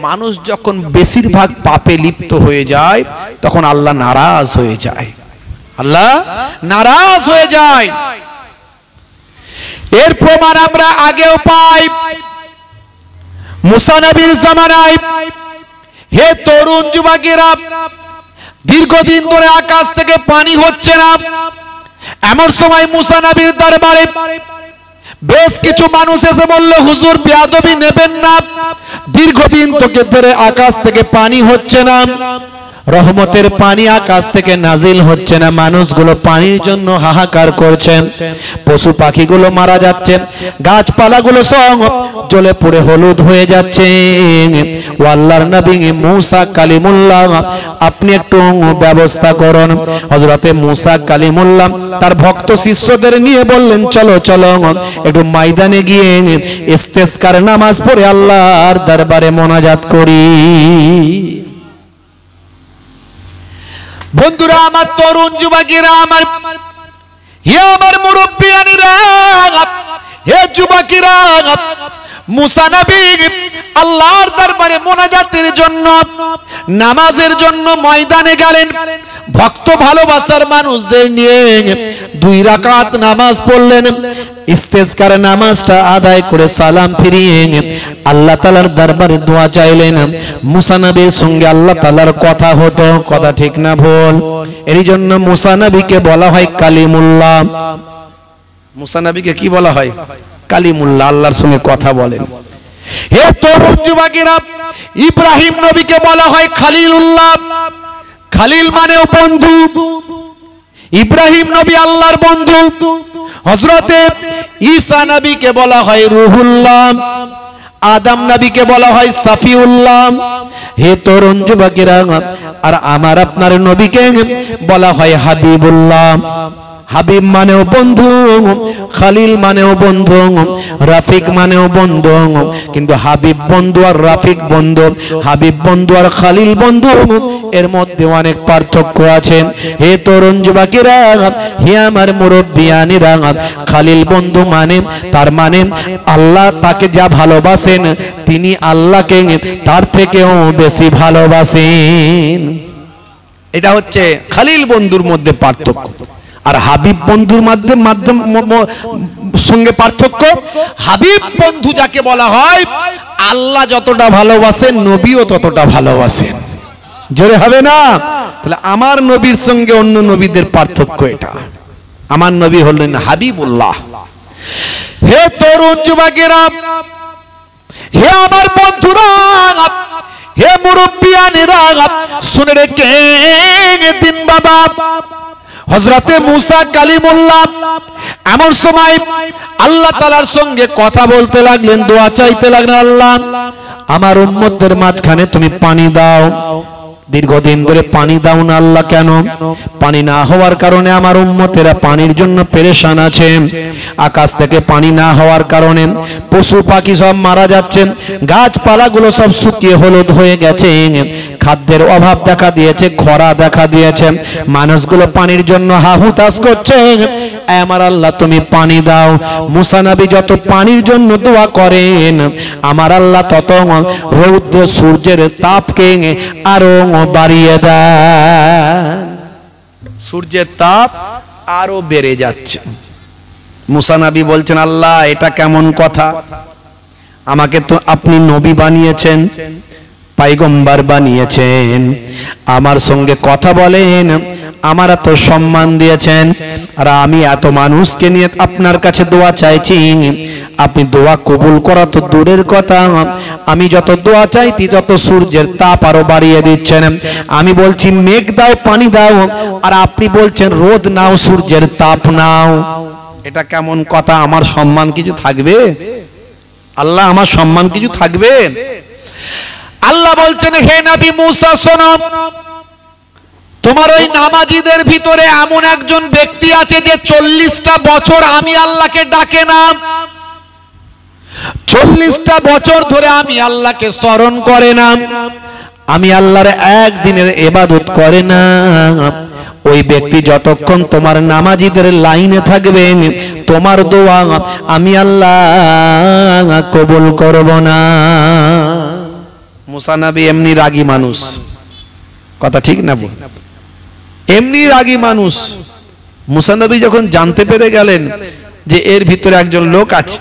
মানুষ যখন বেশিরভাগ পাপে লিপ্ত হয়ে যায় তখন আল্লাহ নারাজ হয়ে যায়, আল্লাহ নারাজ হয়ে যায়। এর প্রমাণ আমরা আগেও পাই। মুসা নবীর জামানায় হে তরুণ যুবকেরা, দীর্ঘদিন ধরে আকাশ থেকে পানি হচ্ছে না। এমন সময় মুসা নবীর দরবারে বেশ কিছু মানুষ এসে বলল, হুজুর বেয়াদবি নেবেন না, দীর্ঘদিন থেকে ধরে আকাশ থেকে পানি হচ্ছে না, রহমতের পানি আকাশ থেকে নাজিল হচ্ছে না, মানুষগুলো পানির জন্য হাহাকার করছে, পশু পাখিগুলো মারা যাচ্ছে, গাছপালাগুলো সব জ্বলে পুড়ে হলুদ হয়ে যাচ্ছে। ও আল্লাহর নবী মুসা কালিমুল্লাহ, আপনি একটু ব্যবস্থা করুন। হযরতে মুসা কালিমুল্লাহ তার ভক্ত শিষ্যদের নিয়ে বললেন, চলো চলো একটু ময়দানে গিয়ে ইস্তেসকার নামাজ পড়ে আল্লাহর দরবারে মোনাজাত করি। বন্ধুরা আমার, তরুণ যুবকেরা আমার, হে আমার মুরব্বিয়ানেরা, হে যুবকেরা, মুসা নবী আল্লাহর দরবারে মোনাজাতের জন্য, নামাজের জন্য ময়দানে গেলেন। ভক্ত ভালোবাসার মানুষদের নিয়ে 2 রাকাত নামাজ পড়লেন। ইস্তেসকার নামাজটা আদায় করে সালাম ফিরিয়ে আল্লাহ তাআলার দরবারে দোয়া চাইলেন। মুসা নবীর সঙ্গে আল্লাহ তাআলার কথা হতো, কথা ঠিক না ভুল? এর জন্য মুসা নবীকে বলা হয় কালিমুল্লাহ। মুসা নবীকে কি বলা হয়? কালিমুল্লাহ, আল্লাহর সঙ্গে কথা বলেন। হে তরুণ যুবকেরা, ইব্রাহিম নবীকে বলা হয় খলিলুল্লাহ। খলিল মানেও বন্ধু। ইব্রাহিম নবী আল্লাহর বন্ধু। হযরতে ঈসা নবীকে বলা হয় রূহুল্লাহ। আদম নবীকে বলা হয় সাফিউল্লাহ। হে তরুণ যুবকেরা, আর আমার আপনার নবীকে বলা হয় হাবিবুল্লাহ। হাবিব মানেও বন্ধু, খলিল মানেও বন্ধু, রাফিক মানেও বন্ধু। কিন্তু হাবিব বন্ধু আর রাফিক বন্ধু, হাবিব বন্ধু আর খলিল বন্ধু, এর মধ্যে অনেক পার্থক্য আছে। হে তরুণ যুবকেরা, হে আমার মুরব্বিয়ানেরা, খলিল বন্ধু মানে, তার মানে আল্লাহ তাকে যা ভালোবাসেন তিনি আল্লাহকে তার থেকেও বেশি ভালোবাসেন। এটা হচ্ছে খলিল বন্ধুর মধ্যে পার্থক্য। আর হাবিব বন্ধুর সঙ্গে পার্থক্য, হাবিব বন্ধু যাকে বলা হয়, আল্লাহ যতটা ভালোবাসেন নবীও ততটা ভালোবাসেন। জোরে হবে না? তাহলে আমার নবীর সঙ্গে অন্য নবীদের পার্থক্য এটা। আমার নবী হলেন হাবিবুল্লাহ। হে তরুণ যুবকেরা, হে আমার বন্ধুরা, হে মুরব্বিয়ানেরা, শুনে রেখে দিন বাবা, হযরতে মুসা কালিমুল্লাহ এমন সময় আল্লাহ তাআলার সঙ্গে কথা বলতে লাগলেন, দোয়া চাইতে লাগলেন, আল্লাহ আমার উম্মতদের মাঝখানে তুমি পানি দাও। দীর্ঘদিন ধরে পানি দাও না আল্লাহ, কেন? পানি না হওয়ার কারণে আমার উম্মতেরা পানির জন্য পেরেশান আছে। আকাশ থেকে পানি না হওয়ার কারণে পশু পাখি সব মারা যাচ্ছে, গাছপালাগুলো সব শুকিয়ে হলুদ হয়ে গেছে, খাদ্যের অভাব দেখা দিয়েছে, খরা দেখা দিয়েছে, মানুষগুলো পানির জন্য হাহুতাশ করছে। আমার আল্লাহ তুমি পানি দাও। মুসা নবী যত পানির জন্য দোয়া করেন, আমার আল্লাহ তত রৌদ্র সূর্যের তাপকে আরো বাড়িয়ে দেন। সূর্যের তাপ আরো বেড়ে যাচ্ছে। মুসা নবী বলছেন, আল্লাহ এটা কেমন কথা? আমাকে তো আপনি নবী বানিয়েছেন, পয়গম্বর বানিয়েছেন, আমার সঙ্গে কথা বলেন, আমার এত সম্মান দিয়েছেন, আর আমি এত মানুষকে নিয়ে আপনার কাছে দোয়া চাইছি, আপনি দোয়া কবুল করা তো দূরের কথা, আমি যত দোয়া চাইছি যত সূর্যের তাপ আরো বাড়িয়ে দিচ্ছেন। আমি বলছি মেঘ দাও, পানি দাও, আর আপনি বলছেন রোদ নাও, সূর্যের তাপ নাও। এটা কেমন কথা? আমার সম্মান কিছু থাকবে? আল্লাহ আমার সম্মান কিছু থাকবে? আল্লাহ বলছেন, হে নবী মুসা শোনো, তোমার ওই নামাজীদের ভিতরে এমন একজন ব্যক্তি আছে যে 40টা বছর আমি আল্লাহকে ডাকে না, 40টা বছর ধরে আমি আল্লাহকে স্মরণ করে না, আমি আল্লাহর একদিনের ইবাদত করে না। ওই ব্যক্তি যতক্ষণ তোমার নামাজীদের লাইনে থাকবে, তোমার দোয়া আমি আল্লাহ কবুল করব না। মুসা নবী এমনি রাগী মানুষ, কথা ঠিক না বল, এমনি রাগী মানুষ। মুসা নবী যখন জানতে পেরে গেলেন যে এর ভিতরে একজন লোক আছে,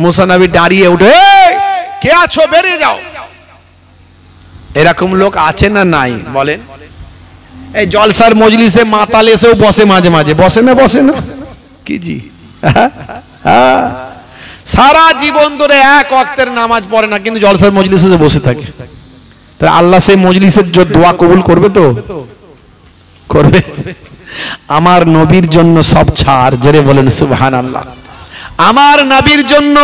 মুসা নবী দাঁড়িয়ে উঠে, কে আছো বেরিয়ে যাও। এরকম লোক আছে না নাই বলেন? এই জলসার মজলিসে মাতাল এসেও বসে, মাঝে মাঝে বসে না, বসে না কি জি? সারা জীবন ধরে এক ওয়াক্তের নামাজ পড়ে না, কিন্তু জলসার মজলিসে বসে থাকে। তাহলে আল্লাহ সেই মজলিসের দোয়া কবুল করবে তো? করবে। আমার নবীর জন্য সব ছাড়, জোরে বলেন সুবহানাল্লাহ। আমার নবীর জন্য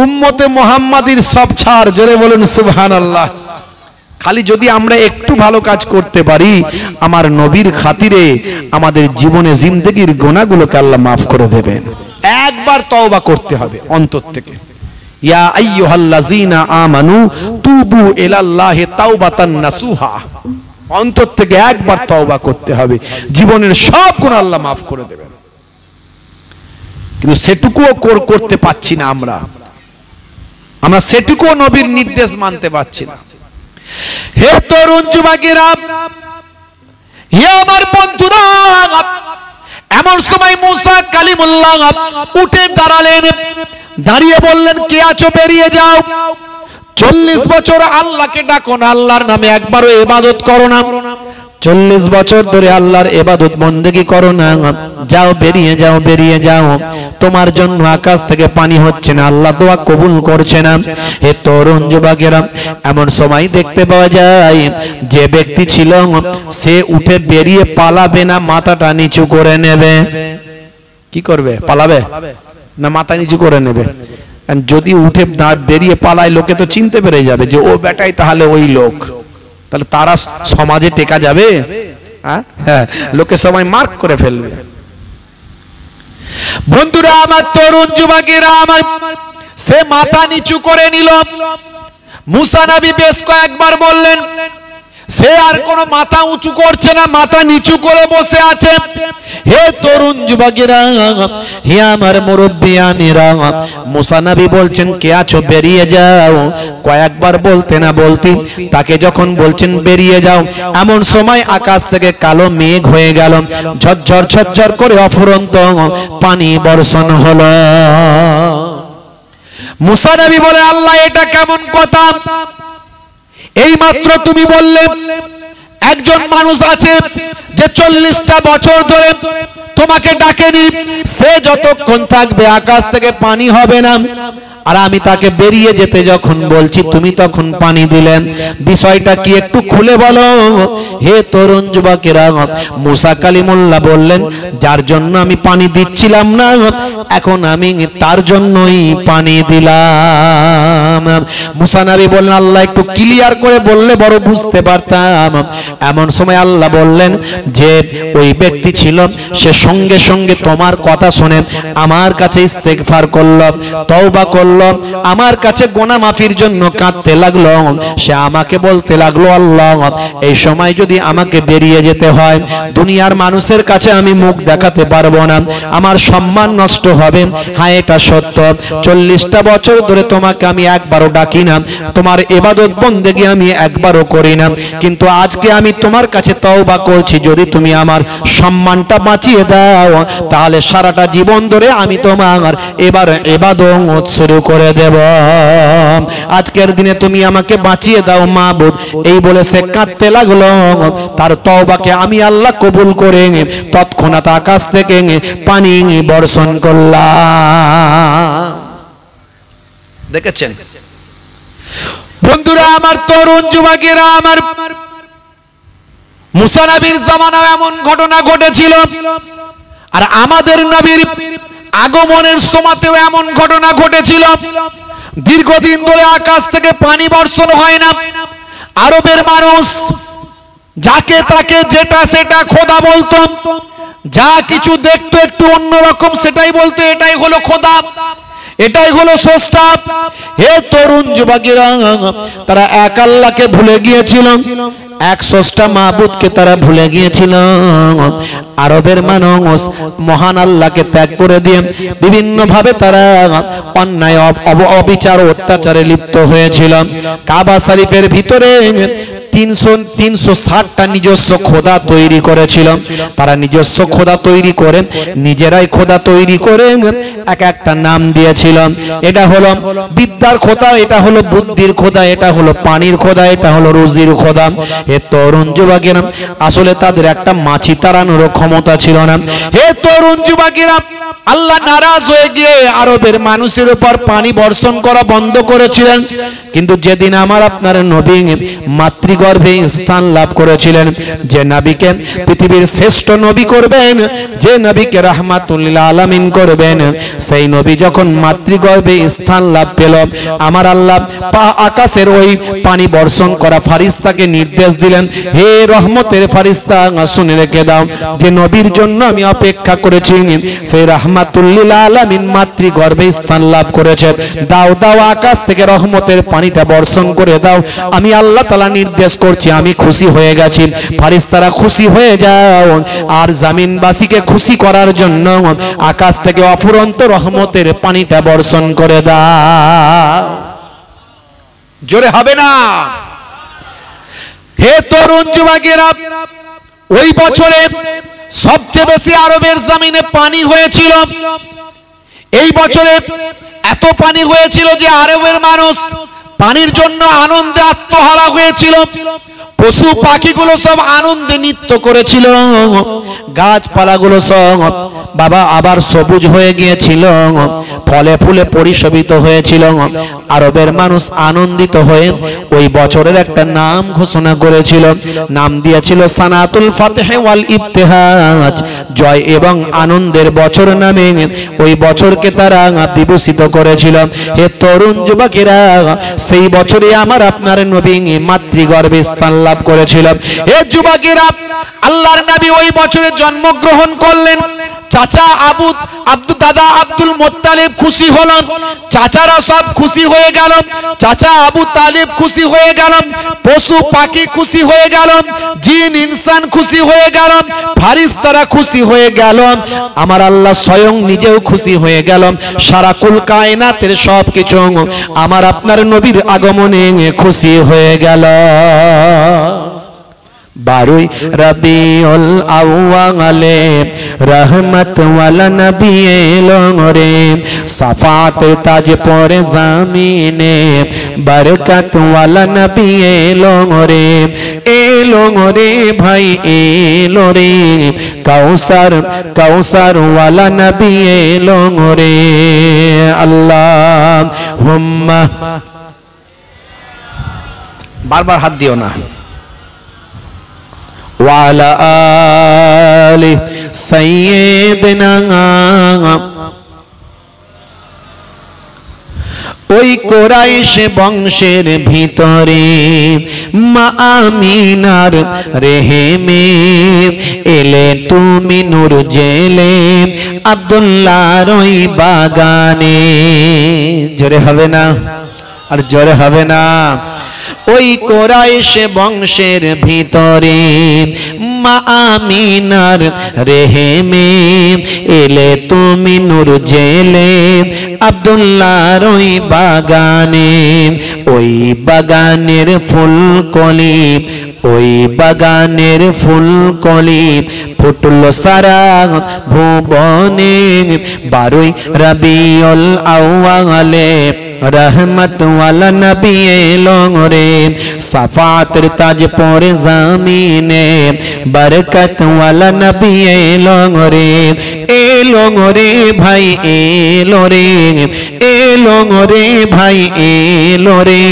উম্মতে মুহাম্মাদির সব ছাড়, জোরে বলেন সুবহানাল্লাহ। খালি যদি আমরা একটু ভালো কাজ করতে পারি, আমার নবীর খাতিরে আমাদের জীবনে জিন্দেগির গুনাহগুলোকে আল্লাহ মাফ করে দেবেন। একবার তওবা করতে হবে অন্তর থেকে। ইয়া আইয়ুহাল্লাযীনা আমানু তুবু ইলাল্লাহি তাওবাতান নাসুহা, অন্তর থেকে একবার তওবা করতে হবে, জীবনের সব গুনাহ আল্লাহ মাফ করে দেবেন। কিন্তু সেটুকুও করতে পাচ্ছি না আমরা সেটুকুও নবীর নির্দেশ মানতে পারছি না। হে তরুণ যুবকেরা, হে আমার বন্ধুরা, এমন সময় মুসা কালিমুল্লাহ উঠে দাঁড়ালেন, দাঁড়িয়ে বললেন, কে আছো বেরিয়ে যাও। 40 বছর আল্লাহকে ডাকো না, আল্লাহর নামে একবারও ইবাদত করো না, 40 বছর ধরে আল্লাহর ইবাদত বন্দেগী করো না, যাও বেরিয়ে যাও, বেরিয়ে যাও। তোমার জন্য আকাশ থেকে পানি হচ্ছে না, আল্লাহ দোয়া কবুল করছে না। হে তরুণ যুবকেরা, এমন সময় দেখতে পাওয়া যায় যে ব্যক্তি ছিল সে উঠে বেরিয়ে পালাবে না, মাথাটা নিচু করে নেবে। কি করবে? পালাবে না মাথা নিচু করে নেবে? যদি উঠে বেরিয়ে পালায়, লোকে তো চিনতে পেরে যাবে যে ও বেটাই তাহলে ওই লোক। তাহলে তারা সমাজে টেকা যাবে? হ্যাঁ, লোকে সবাই মার্ক করে ফেলবে। বন্ধুরা আমার, তরুণ যুবকেরা আমার, সে মাথা নিচু করে নিল। মুসা নবী বেশ কয়েকবার বললেন, সে আর কোনো মাথা উঁচু করছে না, মাথা নিচু করে বসে আছে। হে তরুণ যুবকেরা, হে আমার মুরব্বিয়ানেরা, মুসা নবী বলছেন, কে আছো বেরিয়ে যাও। কয়েকবার বলতে না বলতে তাকে যখন বলছেন বেরিয়ে যাও, এমন সময় আকাশ থেকে কালো মেঘ হয়ে গেল, ঝরঝর ঝরঝর করে অফুরন্ত পানি বর্ষণ হলো। মুসা নবী বলে, আল্লাহ এটা কেমন কথা? এই মাত্র তুমি বললে একজন মানুষ আছে যে 40টা বছর ধরে তোমাকে ডাকেনি, সে যতক্ষণ থাকবে আকাশ থেকে পানি হবে না, আর আমি তাকে বেরিয়ে যেতে যখন বলছি তুমি তখন পানি দিলেন। বিষয়টা কি একটু খুলে বলো। হে তরুণ যুবকেরা, মুসা কালিমুল্লাহ বললেন, যার জন্য আমি পানি দিচ্ছিলাম না, এখন আমি তার জন্যই পানি দিলাম। মুসা নবী বললেন, আল্লাহ একটু ক্লিয়ার করে বললে বড় বুঝতে পারতাম। এমন সময় আল্লাহ বললেন যে ওই ব্যক্তি ছিল, সে সঙ্গে সঙ্গে তোমার কথা শুনে আমার কাছে ইস্তেগফার করলো, তওবা করলো, আমার কাছে গুনাহ মাফির জন্য কাঁদতে লাগলো। সে আমাকে বলতে লাগলো, আল্লাহ এই সময় যদি আমাকে বেরিয়ে যেতে হয়, দুনিয়ার মানুষের কাছে আমি মুখ দেখাতে পারবো না, আমার সম্মান নষ্ট হবে। হ্যাঁ, এটা সত্য, 40টা বছর ধরে তোমাকে আমি একবারও ডাকি না, তোমার ইবাদত বন্দেগী আমি একবারও করি না, কিন্তু আজকে আমি তোমার কাছে তওবা করছি, যদি তুমি আমার সম্মানটা বাঁচিয়ে দাও, তাহলে সারাটা জীবন ধরে আমি তোমার এবার ইবাদত শুরু করে দেব। আজকের দিনে তুমি আমাকে বাঁচিয়ে দাও মাবুদ। এই বলে সে কাঁদতে লাগলো। তার তওবাকে আমি আল্লাহ কবুল করে তৎক্ষণাৎ আকাশ থেকে পানি বর্ষণ করলাম। দেখেছেন বন্ধুরা আমার, তরুণ যুবকেরা আমার, মুসা নবীর জামানায় এমন ঘটনা ঘটেছিল, আর আমাদের নবীর আগমনের সময়তেও এমন ঘটনা ঘটেছিল। দীর্ঘদিন ধরে আকাশ থেকে পানি বর্ষণ হয় না। আরবের মানুষ যাকে তাকে যেটা সেটা খোদা বলতো, যা কিছু দেখতো একটু অন্যরকম সেটাই বলতো এটাই হলো খোদা, এটাই হলো স্রষ্টা। হে তরুণ যুবকেরা, তারা এক আল্লাহকে ভুলে গিয়েছিল, এক স্রষ্টা মাবুদকে তারা ভুলে গিয়েছিল। আরবের মানুষ মহান আল্লাহকে ত্যাগ করে দিয়ে বিভিন্ন ভাবে তারা অন্যায় অবিচার অত্যাচারে লিপ্ত হয়েছিল। কাবা শরীফের ভিতরে 360টা নিজস্ব খোদা তৈরি করেছিল। তারা নিজস্ব খোদা তৈরি করে নিজেরাই খোদা তৈরি করে এক একটা নাম দিয়েছিল। এটা হলো বিদ্যার খোদা, এটা হলো বুদ্ধির খোদা, এটা হলো পানির খোদা, এটা হলো রুজির খোদা। হে তরুণ যুবকেরা, আসলে তাদের একটা মাছি তাড়ানোর ক্ষমতা ছিল না। হে তরুণ যুবকেরা, আল্লাহ নারাজ হয়ে গিয়ে আরবের মানুষের উপর পানি বর্ষণ করা বন্ধ করেছিলেন। কিন্তু যেদিন আমার আপনার নবী মাতৃগর্ভে স্থান লাভ করেছিলেন, যে নবীকে পৃথিবীর শ্রেষ্ঠ নবী করবেন, যে নবীকে রাহমাতুল লিল আলামিন করবেন, সেই নবী যখন মাতৃগর্ভে স্থান লাভ পেল, আমার আল্লাহ আকাশের ওই পানি বর্ষণ করা ফারিস্তাকে নির্দেশ দিলেন, হে রহমতের ফারিস্তা, শুনে রেখে দাও, যে নবীর জন্য আমি অপেক্ষা করেছি সেই রাহমাতুল লিল আলামিন মাতৃগর্ভে স্থান লাভ করেছে। দাও দাও, আকাশ থেকে রহমতের পানিটা বর্ষণ করে দাও। আমি আল্লাহ তাআলা নির্দেশ করছি, আমি খুশি হয়ে গেছি। ফারিস্তারা খুশি হয়ে যাও, আর জামিনবাসীকে খুশি করার জন্য আকাশ থেকে অফুরন্ত রহমতের পানিটা বর্ষণ করে দাও। জোরে হবে না? হে তরুণ যুবকেরা, ওই বছরে সবচেয়ে বেশি আরবের জমিনে পানি হয়েছিল। এই বছরে এত পানি হয়েছিল যে আরবের মানুষ পানির জন্য আনন্দে আত্মহারা হয়েছিল। পশু পাখিগুলো সব আনন্দে নৃত্য করেছিল। গাছপালাগুলো সব বাবা আবার সবুজ হয়ে গিয়েছিল, ফলে ফুলে পরিশোভিত হয়েছিল। আরবের মানুষ আনন্দিত হয়ে ওই বছরের একটা নাম ঘোষণা করেছিল। নাম দিয়েছিল সানাতুল ফাতহ ওয়াল ইবতিহাজ, জয় এবং আনন্দের বছর নামে ওই বছরকে তারা বিভূষিত করেছিল। হে তরুণ যুবকেরা, সেই বছরে আমার আপনার নবী মাতৃগর্ভে স্থান লাভ করেছিল। হে যুবকেরা, আল্লাহর নবী ওই বছরে জন্মগ্রহণ করলেন। চাচা দাদা আব্দুল মুত্তালিব খুশি হলেন, চাচারা সব খুশি হয়ে গেল, চাচা আবু তালিব খুশি হয়ে গেল, পশু পাখি খুশি হয়ে গেল, জিন ইনসান খুশি হয়ে গেল, ফারিস্তারা খুশি হয়ে গেল, আমার আল্লাহ স্বয়ং নিজেও খুশি হয়ে গেল। সারা কুল কায়নাতের সব কিছু আমার আপনার নবীর আগমনে খুশি হয়ে গেল। 12 রবিউল আউয়ালে রহমত ওয়ালা নবী এলো রে, সাফাতের তাজ পরে জামিনে বরকত ওয়ালা নবী এলো রে, এলো রে ভাই এলো রে, কাউসার ওয়ালা নবী এলো রে। আল্লাহুম্মা, বারবার হাত দিও না। ওয়ালা আলি সাইয়্যিদিনা, ওই কুরাইশ বংশের ভিতরে মা আমিনার রেহেমে এলে তুমি নূর জেলে আব্দুল্লাহর ওই বাগানে। জোরে হবে না? আর জোরে হবে না? ওই কুরাইশ বংশের ভিতরে মা আমিনার রেহেমে এলে তুমি নূর জেলে আব্দুল্লাহর ওই বাগানে। ওই বাগানের ফুলকলি, ওই বাগানের ফুলকলি ফুটলো সারা ভুবনে। 12 রবিউল আউয়ালে রহমত ওয়ালা নবী এলো রে, সাফাতের তাজ পরে জামিনে বরকত ওয়ালা নবী এলো রে, এলো রে ভাই এলো রে, এলো রে ভাই এলো রে,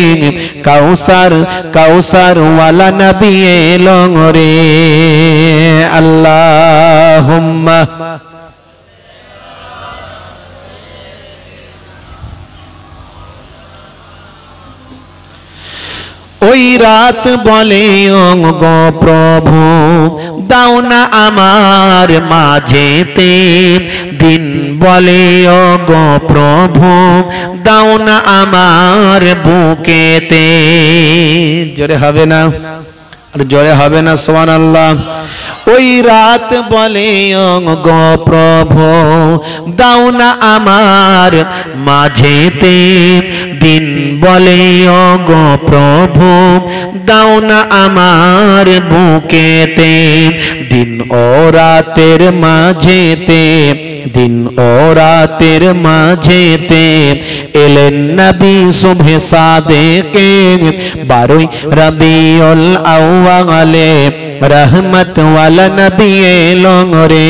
কাউসার ওয়ালা নবী এলো রে। আল্লাহুম্মা, ওই রাত বলে ও গো প্রভু দাও না আমার মাঝেতে, দিন বলে ও গো প্রভু দাও না আমার বুকেতে। জোরে হবে না? আর জোরে হবে না সুবহানাল্লাহ। ওই রাত বলে গো প্রভু দাও না আমার মাঝেতে, দিন বলে গো প্রভু দাও না আমার বুকেতে, দিন ও রাতের মাঝেতে, দিন ও রাতের মাঝেতে এলেন নবী সুবহে সাদেকে, 12 রবিউল আউয়ালে रहमत वाला नबी लोंगरे,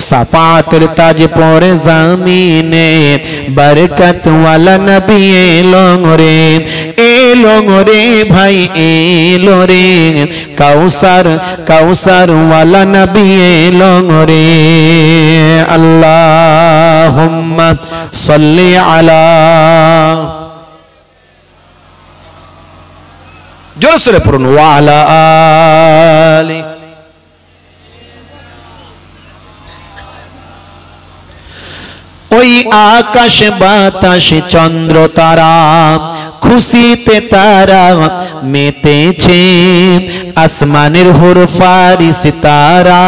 सफातर ताज पर ज़मीने बरकत वाला नबी लोंगरे, ए लोंगरे भाई ए लोरे, कौसर कौसर वाला नबी लोंगरे। अल्लाहुम्मा सल्ली अला, जोर से पढ़ो वाला आली। ওই আকাশ বাতাস চন্দ্র তারা খুশিতে তারা মেতেছে, আসমানের হুর ফারিস তারা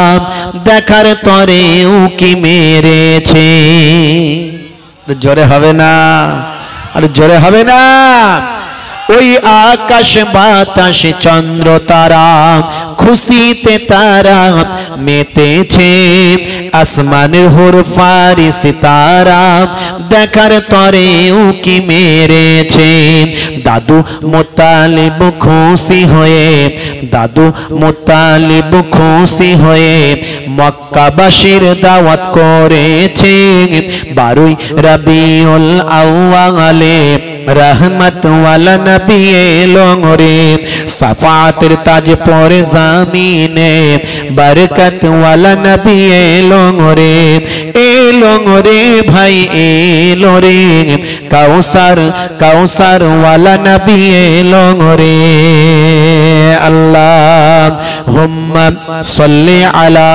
দেখার তরে উকি মেরেছে। জোরে হবে না, আর জোরে হবে না। ওই আকাশ বাতাস চন্দ্র তারা খুশিতে তারা মেতেছে, আসমানের হুর ফারিস তারা দেখার তরে উকি মেরেছে। দাদু মুত্তালিব খুশি হয়ে, দাদু মুত্তালিব খুশি হয়ে মক্কাবাসীর দাওয়াত করেছে, 12 রবিউল আউয়ালে रहमत वाला नबी लोंगरे, सफातर ताज पर ज़मीने बरकत वाला नबी लोंगरे, ए लोंगरे भाई ए लोरे, कौसर कौसर वाला नबी लोंगरे। अल्लाहुम्मा सल्ली अला,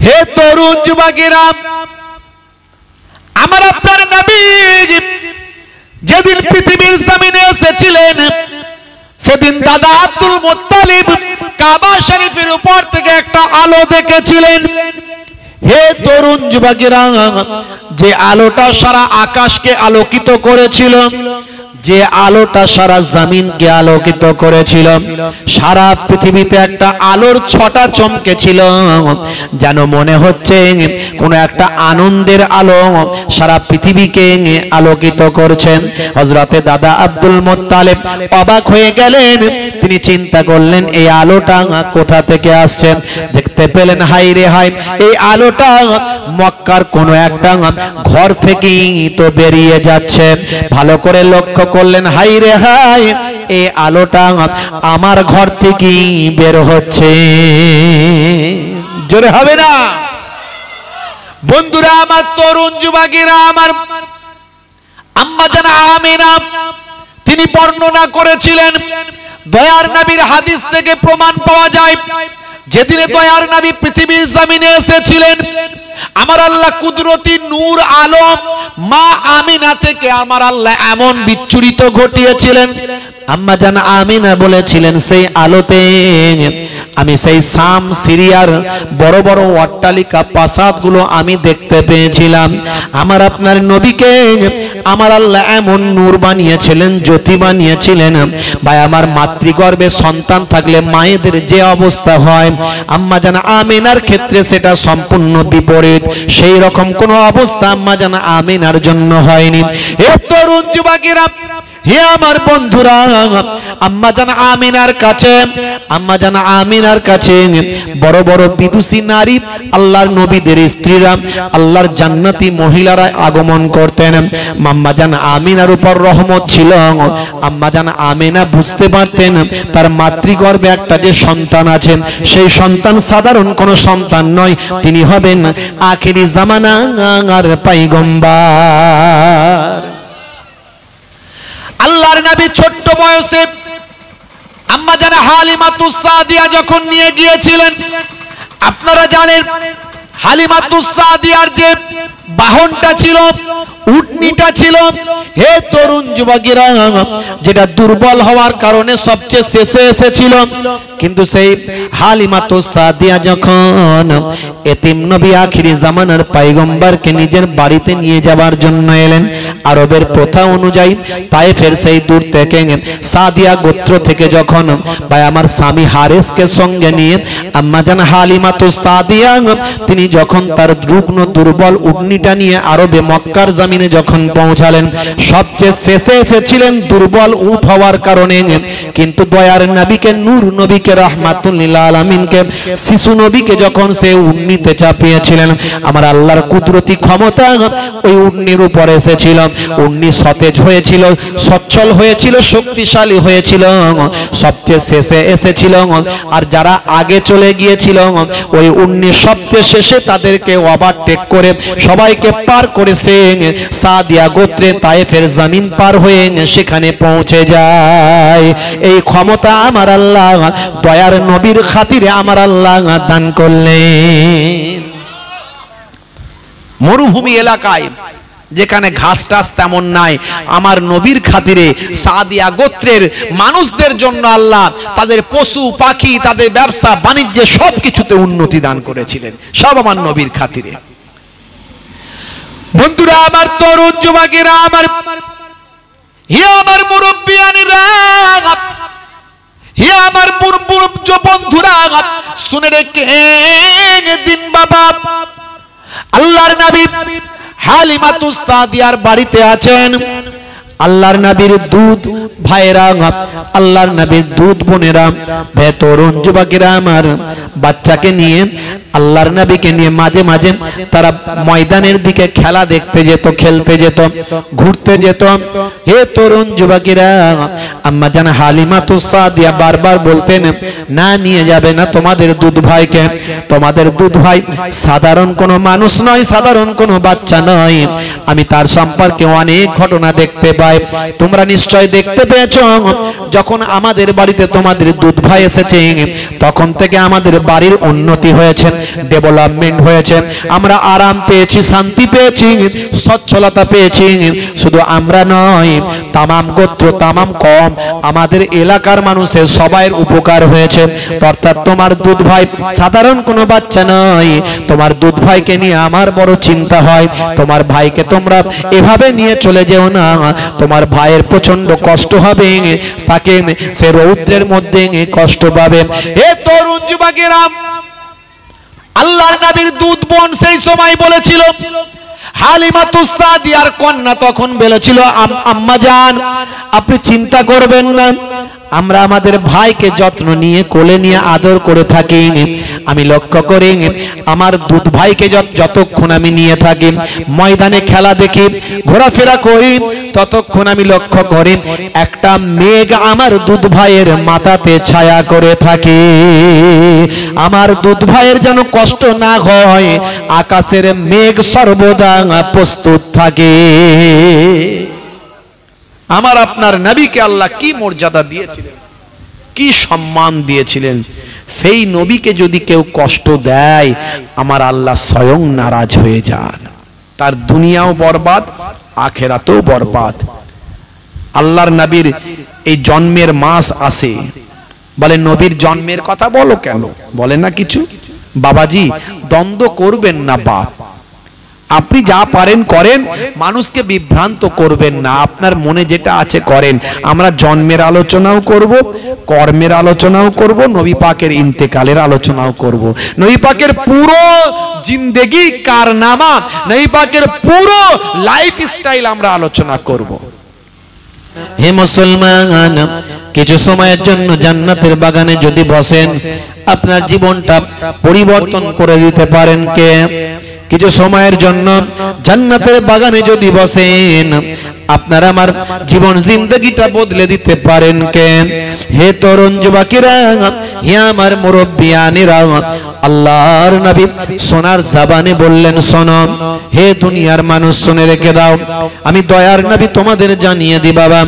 হে তরুণ যুবকেরা, আমার আপনার নবী যেদিন পৃথিবীর জমিনে এসেছিলেন, সেদিন দাদা আব্দুল মুত্তালিব কাবা শরীফের উপর থেকে একটা আলো দেখেছিলেন। হে তরুণ যুবকেরা, যে আলোটা সারা আকাশকে আলোকিত করেছিল, যে আলোটা সারা জমিনকে আলোকিত করেছিল, সারা পৃথিবীতে একটা আলোর ছটা চমকেছিল, যেন মনে হচ্ছে কোন একটা আনন্দের আলো সারা পৃথিবীকে আলোকিত করছেন। হযরতে দাদা আব্দুল মুত্তালিব অবাক হয়ে গেলেন। তিনি চিন্তা করলেন এই আলোটা কোথা থেকে আসছে। দেখতে পেলেন হাই রে হাই, এই আলোটা মক্কার কোন একটা ঘর থেকেই তো বেরিয়ে যাচ্ছে। ভালো করে লক্ষ্য করলেন, হাই রে হাই, এই আলোটা আমার ঘর থেকেই বের হচ্ছে। জোরে হবে না? বন্ধুরা আমার, তরুণ যুবকেরা আমার, আম্মা জান আমিনা তিনি বর্ণনা করেছিলেন, দয়ার নবীর হাদিস থেকে প্রমাণ পাওয়া যায়, যেদিনে দয়ার নবী পৃথিবীর জমিনে এসেছিলেন, আমার আল্লাহ কুদরতি নূর আলম মা আমিনা থেকে আমার আল্লাহ এমন বিচ্ছুরিত ঘটিয়েছিলেন। আম্মা জান আমিনা বলেছিলেন, সেই আলোতে আমি সেই শাম সিরিয়ার বড় বড় অট্টালিকা প্রাসাদগুলো আমি দেখতে পেয়েছিলাম। আমার আপনার নবীকে আমার আল্লাহ এমন নূর বানিয়েছিলেন, জ্যোতি বানিয়েছিলেন। ভাই আমার, মাতৃগর্ভে সন্তান থাকলে মায়েদের যে অবস্থা হয়, আম্মা জান আমিনার ক্ষেত্রে সেটা সম্পূর্ণ বিপরীত। সেই রকম কোন অবস্থা আম্মা জান আমিনার জন্য হয়নি। হে তরুণ যুবকেরা, হে আমার বন্ধুরা, আম্মা জান আমিনার কাছে, আম্মা জান আমিনার কাছে বড় বড় বিদুষী নারী, আল্লাহর নবীদের স্ত্রীরা, আল্লাহর জান্নাতি মহিলারা আগমন করতেন। আম্মা জান আমিনার উপর রহমত ছিল। আম্মা জান আমিনা বুঝতে পারতেন তার মাতৃগর্ভে একটা যে সন্তান আছেন, সেই সন্তান সাধারণ কোন সন্তান নয়, তিনি হবেন আখিরি জামানার পয়গম্বর। আল্লাহর নবী ছোট্ট বয়সে আম্মা জান হালিমাতুস সাদিয়া যখন নিয়ে গিয়েছিলেন, আপনারা জানেন হালিমাতুস সাদিয়ার যে বাহনটা ছিল, উটনিটা ছিল, হে তরুণ যুবকেরা, যেটা দুর্বল হওয়ার কারণে সবচেয়ে শেষে এসেছিল, কিন্তু সেই হালিমাতুস সাদিয়া যখন এতিম নবী আখিরি জামানার পয়গম্বরকে নিজের বাড়িতে নিয়ে যাওয়ার জন্য এলেন, আরবের প্রথা অনুযায়ী তায়েফের সেই দূর থেকে সাদিয়া গোত্র থেকে যখন ভাই আমার স্বামী হারেসকে সঙ্গে নিয়ে আম্মাজান হালিমাতুস সাদিয়া তিনি যখন তার রুগ্ন দুর্বল উটনিটা নিয়ে আরবে মক্কার জমিনে যখন পৌঁছালেন, সবচেয়ে শেষে এসেছিলেন দুর্বল উট হওয়ার কারণে, কিন্তু দয়ার নবীকে, নূর নবীকে, রাহমাতুল লিল আলামিনকে, শিশু নবীকে যখন সে উটনিতে চাপিয়েছিলেন, আমার আল্লাহর কুদরতি ক্ষমতা ওই উটনির উপর এসেছিল। উটনি সতেজ হয়েছিল, সচ্ছল হয়েছিল, শক্তিশালী হয়েছিল, সবচেয়ে শেষে এসেছিল। আর যারা আগে চলে গিয়েছিল ওই উটনি সবচেয়ে শেষে তাদেরকে ওভারটেক করে সবাইকে পার করেছে, সাদিয়া গোত্রে তায়েফের জমিন পার হয়ে সেখানে পৌঁছে যায়। এই ক্ষমতা আমার আল্লাহ দয়ার নবীর খাতিরে আমার আল্লাহ দান করলেন। মরুভূমি এলাকায় যেখানে ঘাস টাস তেমন নাই, আমার নবীর খাতিরে সাদিয়া গোত্রের মানুষদের জন্য আল্লাহ তাদের পশু পাখি, তাদের ব্যবসা বাণিজ্যে সবকিছুতে উন্নতি দান করেছিলেন, সব আমার নবীর খাতিরে। বন্ধুরা আমার, তরুণ যুবকেরা আমার, হে আমার মুরব্বিয়ানেরা, হে আমার বন্ধুরা, শুনে রেখে দিন বাবা, আল্লাহর নবী হালিমাতুস সাদিয়ার বাড়িতে আছেন। আল্লাহর নবীর দুধ ভাইরা, আল্লাহর নবীর দুধ বোনেরা, তরুণ যুবকেরা আমার, বাচ্চাকে নিয়ে আল্লাহর নবীকে নিয়ে মাঝে মাঝে তারা ময়দানের দিকে খেলা দেখতে যেত, খেলতে যেত, ঘুরতে যেত। হে তরুণ যুবকেরা, আম্মা জান হালিমাতুস সাদিয়া বারবার বলতেন, না নিয়ে যাবে না তোমাদের দুধ ভাইকে, তোমাদের দুধ ভাই সাধারণ কোনো মানুষ নয়, সাধারণ কোনো বাচ্চা নয়, আমি তার সম্পর্কে অনেক ঘটনা দেখতে পাই। তোমরা নিশ্চয় দেখতে পেয়েছো, যখন আমাদের বাড়িতে তোমাদের দুধ ভাই এসেছে তখন থেকে আমাদের বাড়ির উন্নতি হয়েছে, ডেভেলপমেন্ট হয়েছে, আমরা আরাম পেয়েছি, শান্তি পেয়েছি, সচ্ছলতা পেয়েছি। শুধু আমরা নয়, তামাম গোত্র, তামাম কম, আমাদের এলাকার মানুষের সবাইয়ের উপকার হয়েছে। অর্থাৎ তোমার দুধ ভাই সাধারণ কোনো বাচ্চা নয়, তোমার দুধ ভাইকে নিয়ে আমার বড় চিন্তা হয়। তোমার ভাইকে তোমরা এভাবে নিয়ে চলে যেও না, তোমার ভাইয়ের প্রচন্ড কষ্ট হবে, তাকে সে রৌদ্রের মধ্যে কষ্ট পাবে। হে তরুণ যুবকেরা, আল্লাহর নবীর দুধ বোন সেই সময় বলেছিল, হালিমাতুস সাদিয়ার কন্যা তখন বলেছিল, আম্মা জান আপনি চিন্তা করবেন না, আমরা আমাদের ভাইকে যত্ন নিয়ে কোলে নিয়ে আদর করে থাকি। আমি লক্ষ্য করি আমার দুধ ভাইকে যতক্ষণ আমি নিয়ে থাকি, ময়দানে খেলা দেখি, ঘোরাফেরা করি, ততক্ষণ আমি লক্ষ্য করি একটা মেঘ আমার দুধ ভাইয়ের মাথাতে ছায়া করে থাকে। আমার দুধ ভাইয়ের যেন কষ্ট না হয়, আকাশের মেঘ সর্বদা প্রস্তুত থাকে। আমার আপনার নবীকে আল্লাহ কি মর্যাদা দিয়েছিলেন, কি সম্মান দিয়েছিলেন। সেই নবীকে যদি কেউ কষ্ট দেয়, আমার আল্লাহ স্বয়ং নারাজ হয়ে যান, তার দুনিয়াও বরবাদ, আখেরাতেও বরবাদ। আল্লাহর নবীর এই জন্মের মাস আসে, বলে নবীর জন্মের কথা বলো কেন, বলে না কিছু। বাবাজি দ্বন্দ্ব করবেন না বাপ, আপনি যা পারেন করেন, মানুষকে বিভ্রান্ত করবেন না, আপনার মনে যেটা আছে করেন। আমরা জন্মের আলোচনাও করব, কর্মের আলোচনাও করব, নবী পাকের ইন্তেকালের আলোচনাও করব, নবী পাকের পুরো জিন্দেগি কারনামা, নবী পাকের পুরো লাইফ স্টাইল আমরা আলোচনা করব। হে মুসলমান, কিছু সময়ের জন্য জান্নাতের বাগানে যদি বসেন, আপনার জীবনটা পরিবর্তন করে দিতে পারেন কে? কিছু সময়ের জন্য জান্নাতের বাগানে যদি বসেন, আপনার আমার জীবন জিন্দগিটা বদলে দিতে পারেন কে? হে তরুণ যুবকেরা, হে আমার মুরব্বিয়ানেরা, আল্লাহর নবী সোনার জবানে বললেন, শোনো হে দুনিয়ার মানুষ, শুনে রেখে দাও, আমি দয়ার নবী তোমাদের জানিয়ে দি বাবা,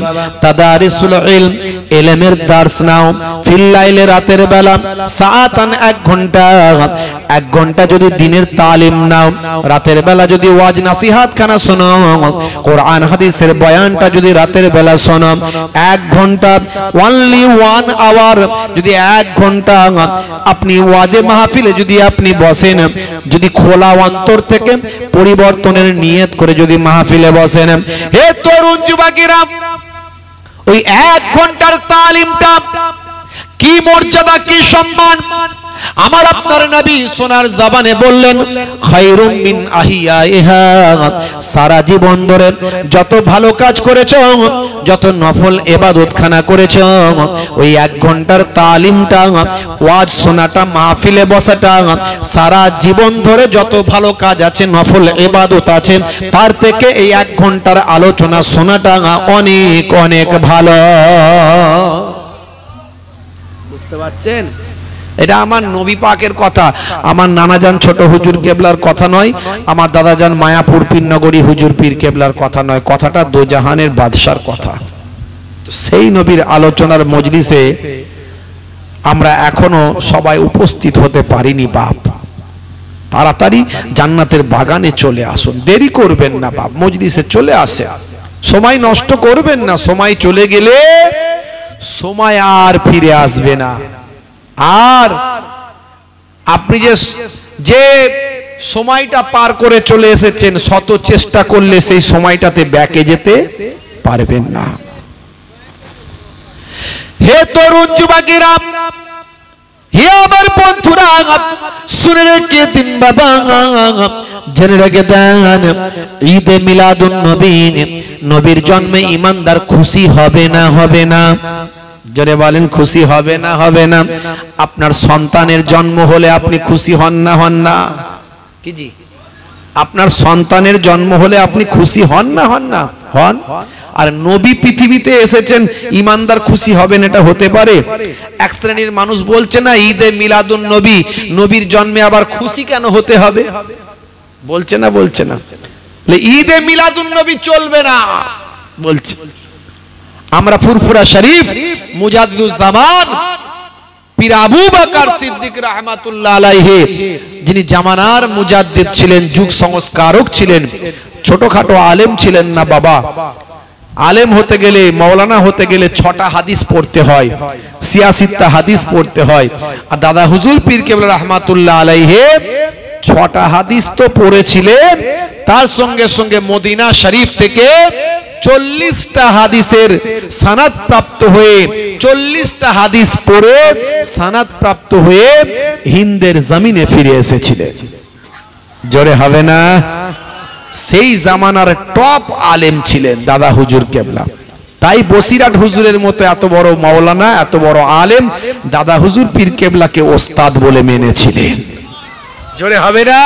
তাদারিসুল ইলম ইলমের দার্স নাও, ফিল লাইলে রাতের বেলা সাআতান 1 ঘন্টা, 1 ঘন্টা যদি দিনের তালিম নাও, রাতের বেলা যদি ওয়াজ নসিহত খানা শোনো, কোরআন হাদিসের বয়ানটা যদি রাতের বেলা শোনো, 1 ঘন্টা অনলি 1 আওয়ার যদি 1 ঘন্টা আপনি ওয়াজে মাহফিলে যদি আপনি বসেন, যদি খোলা অন্তর থেকে পরিবর্তনের নিয়ত করে যদি মাহফিলে বসেন, হে তরুণ যুবকেরা, ওই 1 ঘন্টার তালিমটা কি মর্যাদা, কি সম্মান আমার আপনার নবী সোনার জবানে বললেন, খায়রুম মিন আহিয়াইহা, সারা জীবন ধরে যত ভালো কাজ করেছো, যত নফল ইবাদত খানা করেছো, ওই 1 ঘন্টার তালিমটা, ওয়াজ শোনাটা, মাহফিলে বসাটা, সারা জীবন ধরে যত ভালো কাজ আছে, নফল ইবাদত আছে, তার থেকে এই 1 ঘন্টার আলোচনা শোনাটা অনেক অনেক ভালো। বুঝতে পারছেন? এটা আমার নবী পাকের কথা, আমার নানাজান ছোট হুজুর কেবলার কথা নয়, আমার দাদাজান মায়াপুর পীরনগরী হুজুর পীর কেবলার কথা নয়, কথাটা দোজাহানের বাদশার কথা। তো সেই নবীর আলোচনার মজলিসে আমরা এখনো সবাই উপস্থিত হতে পারিনি। বাপ, তাড়াতাড়ি জান্নাতের বাগানে চলে আসুন, দেরি করবেন না বাপ, মজলিসে চলে আসে, সময় নষ্ট করবেন না, সময় চলে গেলে সময় আর ফিরে আসবে না। আর আপনি যে সময়টা পার করে চলে এসেছেন, শত চেষ্টা করলে সেই সময়টাতে ব্যাকে যেতে পারবেন না। হে তরুণ যুবকেরা, হে আমার বন্ধুরা, শুনে রেখে দিন বাবা, জেনে রেখে দেন, ঈদে মিলাদুন নবী, নবীর জন্মে ইমানদার খুশি হবে না? হবে না? জোরে বলেন, খুশি হবে না? হবে না? আপনার সন্তানের জন্ম হলে আপনি খুশি হন না? হন না? কি জি, আপনার সন্তানের জন্ম হলে আপনি খুশি হন না? হন না? হন। আর নবী পৃথিবীতে এসেছেন, ইমানদার খুশি হবেন এটা হতে পারে? এক শ্রেণীর মানুষ বলছে না ঈদে মিলাদুন নবী, নবীর জন্মে আবার খুশি কেন হতে হবে? বলছে না? বলছে না? ঈদে মিলাদুন নবী চলবে না বলছে। আমরা ফুরফুরা শরীফ মুজাদ্দিদুজ জামান পীর আবু বকর সিদ্দিক রাহমাতুল্লাহ আলাইহি, যিনি জামানার মুজাদ্দিদ ছিলেন, যুগ সংস্কারক ছিলেন, ছোটখাটো আলেম ছিলেন না বাবা। আলেম হতে গেলে, মাওলানা হতে গেলে 6টা হাদিস পড়তে হয়, 86টা হাদিস পড়তে হয়। আর দাদা হুজুর পীর কেবলা রাহমাতুল্লাহ আলাইহি 6টা হাদিস তো পড়েছিলেন, তার সঙ্গে সঙ্গে মদিনা শরীফ থেকে 40টা হাদিসের সনদ প্রাপ্ত হয়ে, 40টা হাদিস পড়ে সনদ প্রাপ্ত হয়ে হিন্দের জমিনে ফিরে এসেছিলেন। জোরে হবে না? সেই জামানার টপ আলেম ছিলেন দাদা হুজুর কেবলা। তাই বসিরাট হুজুরের মতো এত বড় মাওলানা, এত বড় আলেম দাদা হুজুর পীর কেবলাকে ওস্তাদ বলে মেনেছিলেন। জোরে হবে না?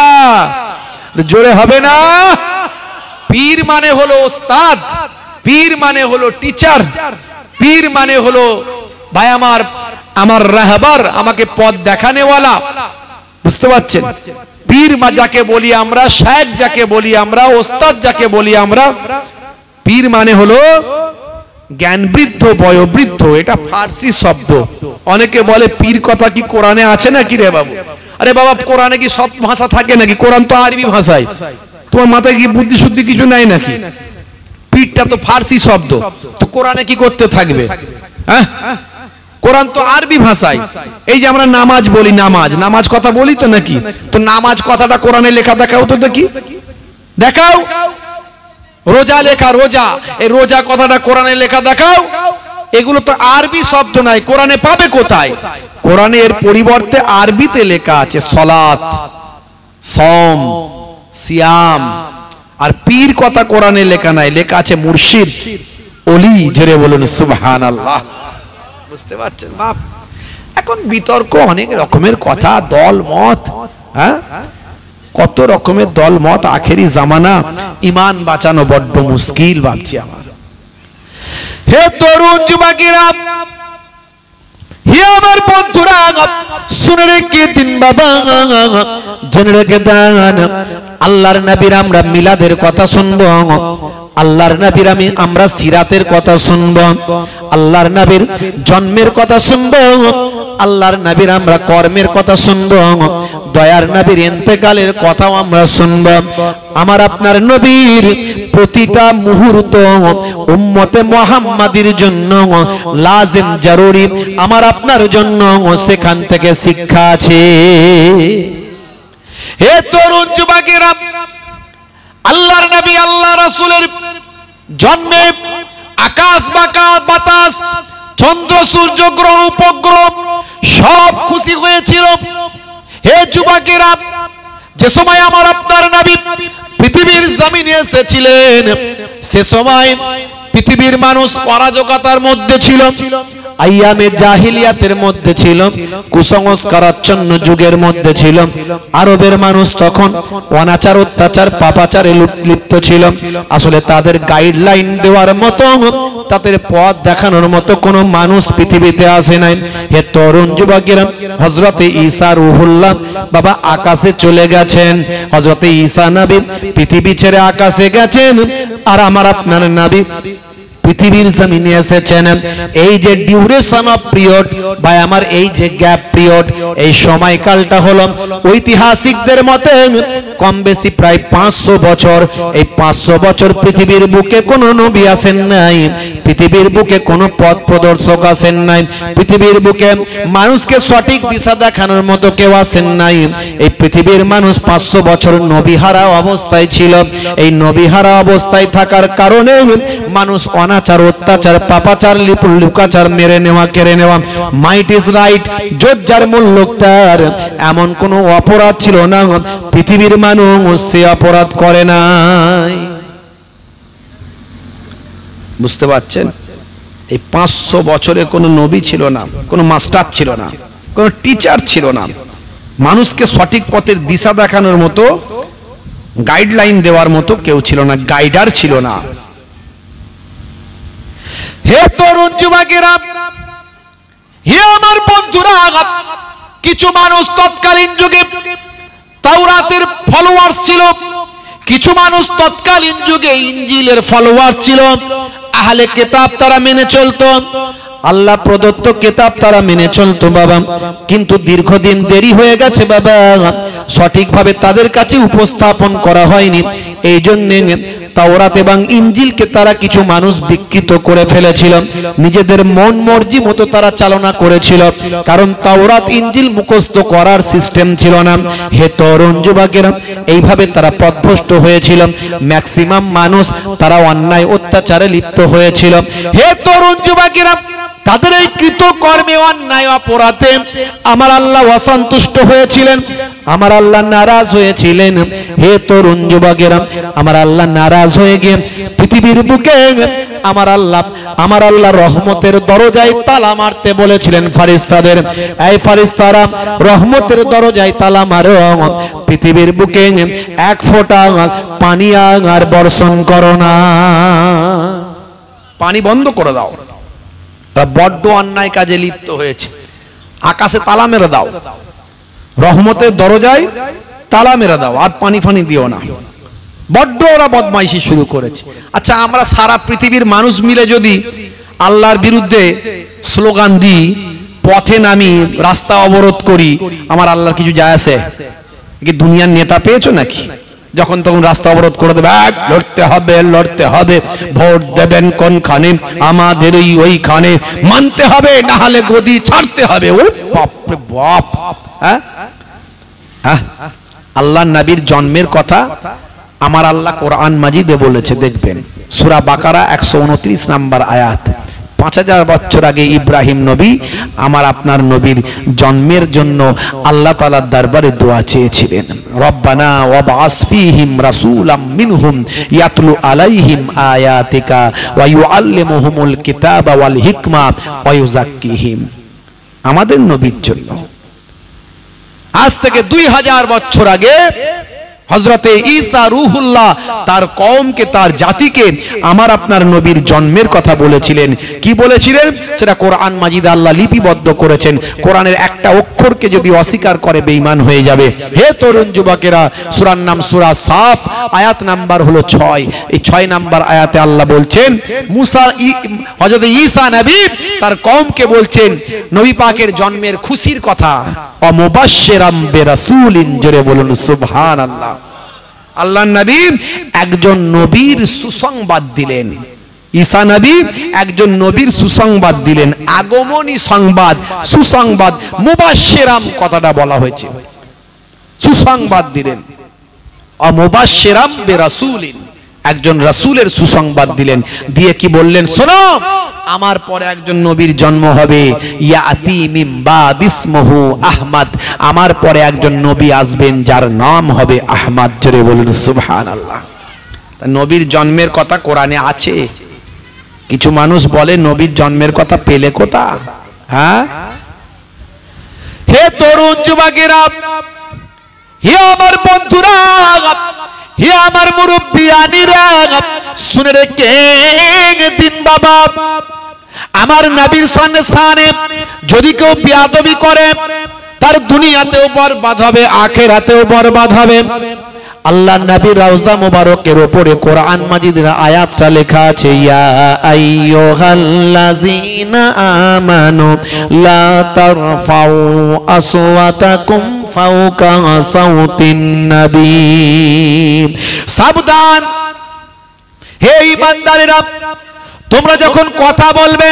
জোরে হবে না? পীর মানে হলো ওস্তাদ, পীর মানে হলো টিচার, পীর মানে হলো ভাই আমার রাহবার, আমাকে পথ দেখানেওয়ালা। বুঝতে পারছেন? পীর যাকে বলি আমরা, শায়েখ যাকে বলি আমরা, ওস্তাদ যাকে বলি আমরা, পীর মানে হলো জ্ঞানবৃদ্ধ, বয়োবৃদ্ধ। এটা ফার্সি শব্দ। অনেকে বলে পীর কথা কি কোরআনে আছে নাকি রে বাবু? আরে বাবা, কোরআনে কি সব ভাষা থাকে নাকি? কোরআন তো আরবি ভাষায়। তোমার মাথায় কি বুদ্ধি শুদ্ধি কিছু নাই নাকি? পীরটা তো ফার্সি শব্দ, তো কোরআনে কি করতে থাকবে? হ্যাঁ, কোরআন তো আরবি ভাষায়। এই যে আমরা নামাজ বলি, নামাজ কথা বলি তো নাকি? তো নামাজ কথাটা কোরআনে লেখা দেখাও তো দেখি, দেখাও। রোজা লেখা, রোজা, এই রোজা কথাটা কোরআনে লেখা দেখাও। এগুলো তো আরবি শব্দ নাই, কোরআনে পাবে কোথায়? কোরআনে এর পরিবর্তে আরবিতে লেখা আছে সলাত, সম, সিয়াম। আর পীর কথা কোরআনে লেখা নাই, লেখা আছে মুর্শিদ, ওলি। জোরে বলুন সুবহানাল্লাহ। বুঝতে পারছেন বাপ? এখন বিতর্ক, অনেক রকমের কথা, দল মত, হ্যাঁ, কত রকমের দল মত। আখেরি জামানা, ইমান বাঁচানো বড্ড মুশকিল ভাবছি আমার। হে তরুণ যুবকেরা, হে আমার বন্ধুরা, শুনে রেখে দিন বাবা, জেনে রেখে দেন, আল্লাহর নবীর আমরা মিলাদের কথা শুনবো। আল্লাহর নবীর আমরা সিরাতের কথা শুনব, আল্লাহর নবীর জন্মের কথা শুনব, আল্লাহর নবীর আমরা কর্মের কথা শুনব, দয়ার নবীর ইন্তেকালের কথাও আমরা শুনব। আমার আপনার নবীর প্রতিটা মুহূর্ত উম্মতে মুহাম্মাদির জন্য লাজিম জরুরি, আমার আপনার জন্য সেখান থেকে শিক্ষা আছে। হে তরুণ যুবকেরা, আল্লাহর নবী আল্লাহ রাসূলের জন্মে আকাশ বাতাস চন্দ্র সূর্য গ্রহ উপগ্রহ সব খুশি হয়েছিল। হে যুবকেরা, যে সময় আমার আপনার নবী পৃথিবীর জমিনে এসেছিলেন সে সময় পৃথিবীর মানুষ অরাজকতার মধ্যে ছিল, আইয়ামে জাহিলিয়াতের মধ্যে ছিল, কুসংস্কারাচ্ছন্ন যুগের মধ্যে ছিল। আরবের মানুষ তখন অনাচার অত্যাচার পাপাচারে লিপ্ত ছিল। আসলে তাদের গাইডলাইন দেওয়ার মতো, তাদের পথ দেখানোর মতো কোনো মানুষ পৃথিবীতে আসে নাই। হে তরুণ যুবকেরা, হযরতে ঈসা রূহুল্লাহ বাবা আকাশে চলে গেছেন, হযরতে ঈসা নবী পৃথিবী ছেড়ে আকাশে গেছেন, আর আমার আপনার নবী পৃথিবীর জমিনে এসেছেন। এই যে ডিউরেশন অফ পিরিয়ড বা আমার এই যে গ্যাপ পিরিয়ড, এই সময়কালটা হলো ঐতিহাসিকদের মতে কম বেশি প্রায় 500 বছর। এই 500 বছর পৃথিবীর বুকে কোনো নবী আসেন নাই, পৃথিবীর বুকে কোনো পথ প্রদর্শক আসেন নাই, পৃথিবীর বুকে মানুষকে সঠিক দিশা দেখানোর মতো কেউ আসেন নাই। এই পৃথিবীর মানুষ 500 বছর নবীহারা অবস্থায় ছিল। এই নবীহারা অবস্থায় থাকার কারণে মানুষ অনাচার অত্যাচার পাপাচার লুকাচার মেরে নেওয়া কেড়ে নেওয়া মাইট ইজ রাইট জোজ্জার মূল্য তার এমন কোনো অপরাধ ছিল না পৃথিবীর মানুষ সে অপরাধ করে নাই। বুঝতে পারছেন? এই 500 বছরে কোনো নবী ছিল না, কোনো মাস্টার ছিল না, কোনো টিচার ছিল না, মানুষকে সঠিক পথের দিশা দেখানোর মতো গাইডলাইন দেওয়ার মতো কেউ ছিল না, গাইডার ছিল না। হে তরুণ যুবকেরা, হে আমার বন্ধুরা, কিছু মানুষ তৎকালীন যুগে তাওরাতের ফলোয়ার্স ছিল, কিছু মানুষ তৎকালীন যুগে ইনজিলের ফলোয়ার্স ছিল। আহলে কিতাব তারা মেনে চলতো, আল্লাহ প্রদত্ত কিতাব তারা মেনে চলতো বাবা, কিন্তু দীর্ঘদিন দেরি হয়ে গেছে বাবা, সঠিকভাবে তাদের কাছে উপস্থাপন করা হয়নি। এই জন্য তাওরাত এবং ইনজিলকে তারা কিছু মানুষ বিকৃত করে ফেলেছিল, নিজেদের মন মর্জি মতো তারা চালনা করেছিল, কারণ তাওরাত ইনজিল মুখস্থ করার সিস্টেম ছিল না। হে তরুণ যুবকেরা, এইভাবে তারা পথভ্রষ্ট হয়েছিল। ম্যাক্সিমাম মানুষ তারা অন্যায় অত্যাচারে লিপ্ত হয়েছিল। হে তরুণ যুবকেরা, তাদের এই কৃতকর্মে অন্যায় অপরাধে আমার আল্লাহ অসন্তুষ্ট হয়েছিলেন, আমার আল্লাহ নারাজ হয়েছিলেন। হে তরুণ যুবকেরা, আমার আল্লাহ নারাজ হয়ে গিয়ে পৃথিবীর বুকে আমার আল্লাহ রহমতের দরজায় তালা মারতে বলেছিলেন ফেরেশতাদের, এই ফেরেশতারা রহমতের দরজায় তালা মারো, পৃথিবীর বুকে এক ফোঁটা পানি আর বর্ষণ করো না, পানি বন্ধ করে দাও। বড্ড অন্যায় কাজে লিপ্ত হয়েছে, আকাশে তালা মেরে দাও, রহমতের দরজায় তালা মেরে দাও, আর পানি ফানি দিও না। বড্ড ওরা বদমাইশি শুরু করেছে। আচ্ছা, আমরা সারা পৃথিবীর মানুষ মিলে যদি আল্লাহর বিরুদ্ধে স্লোগান দিই, পথে নামি, রাস্তা অবরোধ করি, আমার আল্লাহর কিছু যায় আসে? কি দুনিয়ার নেতা পেয়েছো নাকি? যখন তখন রাস্তা অবরোধ করে দেবে, লড়তে হবে লড়তে হবে, ভোট দেবেন কোনখানে, আমাদের ওইখানে মানতে হবে, না হলে গদি ছাড়তে হবে। ও বাপ রে বাপ! হ্যাঁ, আল্লাহ নবীর জন্মের কথা আমার আল্লাহ কোরআন মাজিদে বলেছে, দেখবেন সূরা বাকারা 129 নম্বর আয়াত। 5000 বছর আগে ইব্রাহিম নবী আমার আপনার নবীর জন্মের জন্য আল্লাহ তাআলার দরবারে দোয়া চেয়েছিলেন, রব্বানা ওয়াবআস ফীহিম রাসূলাম মিনহুম ইয়াতলু আলাইহিম আয়াতিকা ওয়া ইউআল্লিমুহুমুল কিতাবা ওয়াল হিকমা ওয়া ইউযাক্কিহিম। আমাদের নবীর জন্য আজ থেকে 2000 বছর আগে হযরতে ঈসা রূহুল্লাহ তার কওমকে, তার জাতিকে আমার আপনার নবীর জন্মের কথা বলেছিলেন। কি বলেছিলেন সেটা কোরআন মাজিদে আল্লাহ লিপিবদ্ধ করেছেন। কোরআনের একটা অক্ষরকে যদি অস্বীকার করে বেঈমান হয়ে যাবে। হে তরুণ যুবকেরা, সূরার নাম সূরা সাফ, আয়াত নাম্বার হলো 6। এই 6 নাম্বার আয়াতে আল্লাহ বলছেন হযরত ঈসা নবী তার কওমকে বলছেন নবী পাকের জন্মের খুশির কথা। অমুবাশশিরাম বিরাসূলিন, জোরে বলুন সুবহানাল্লাহ। আল্লাহর নবী একজন নবীর সুসংবাদ দিলেন। ঈসা নবী একজন নবীর সুসংবাদ দিলেন, আগমনী সংবাদ, সুসংবাদ। মুবাশশিরাম কথাটা বলা হয়েছে, সুসংবাদ দিলেন। অমুবাশশিরাম বিরাসূলিন, একজন রাসূলের সুসংবাদ দিলেন। দিয়ে কি বললেন, শোনো আমার পরে একজন নবীর জন্ম হবে, ইয়াতি মিন বাদ ইসমুহু আহমদ, আমার পরে একজন নবী আসবেন যার নাম হবে আহমদ। জোরে বলুন সুবহানাল্লাহ। নবীর জন্মের কথা কোরআনে আছে। কিছু মানুষ বলে নবীর জন্মের কথা পেলে কোথা? হ্যাঁ, হে তরুণ যুবকেরা, হে আমার বন্ধুরা, হে আমার মুরব্বিয়ানিরা, শুনে রেখে দিন বাবা, আমার নবীর সামনে যদি কেউ বেয়াদবি করে তার দুনিয়াতেও বরবাদ হবে, আখিরাতেও বরবাদ হবে। আল্লাহ নবীর রওজা মুবারকের উপরে কোরআন মাজিদের আয়াতটা লেখা আছে, ইয়া আইয়ুহাল্লাযীনা আমানু লা তারফাউ আসওয়াতাকুম ফাওকা সাউতিন নবী। সাবধান হে ঈমানদারেরা, তোমরা যখন কথা বলবে,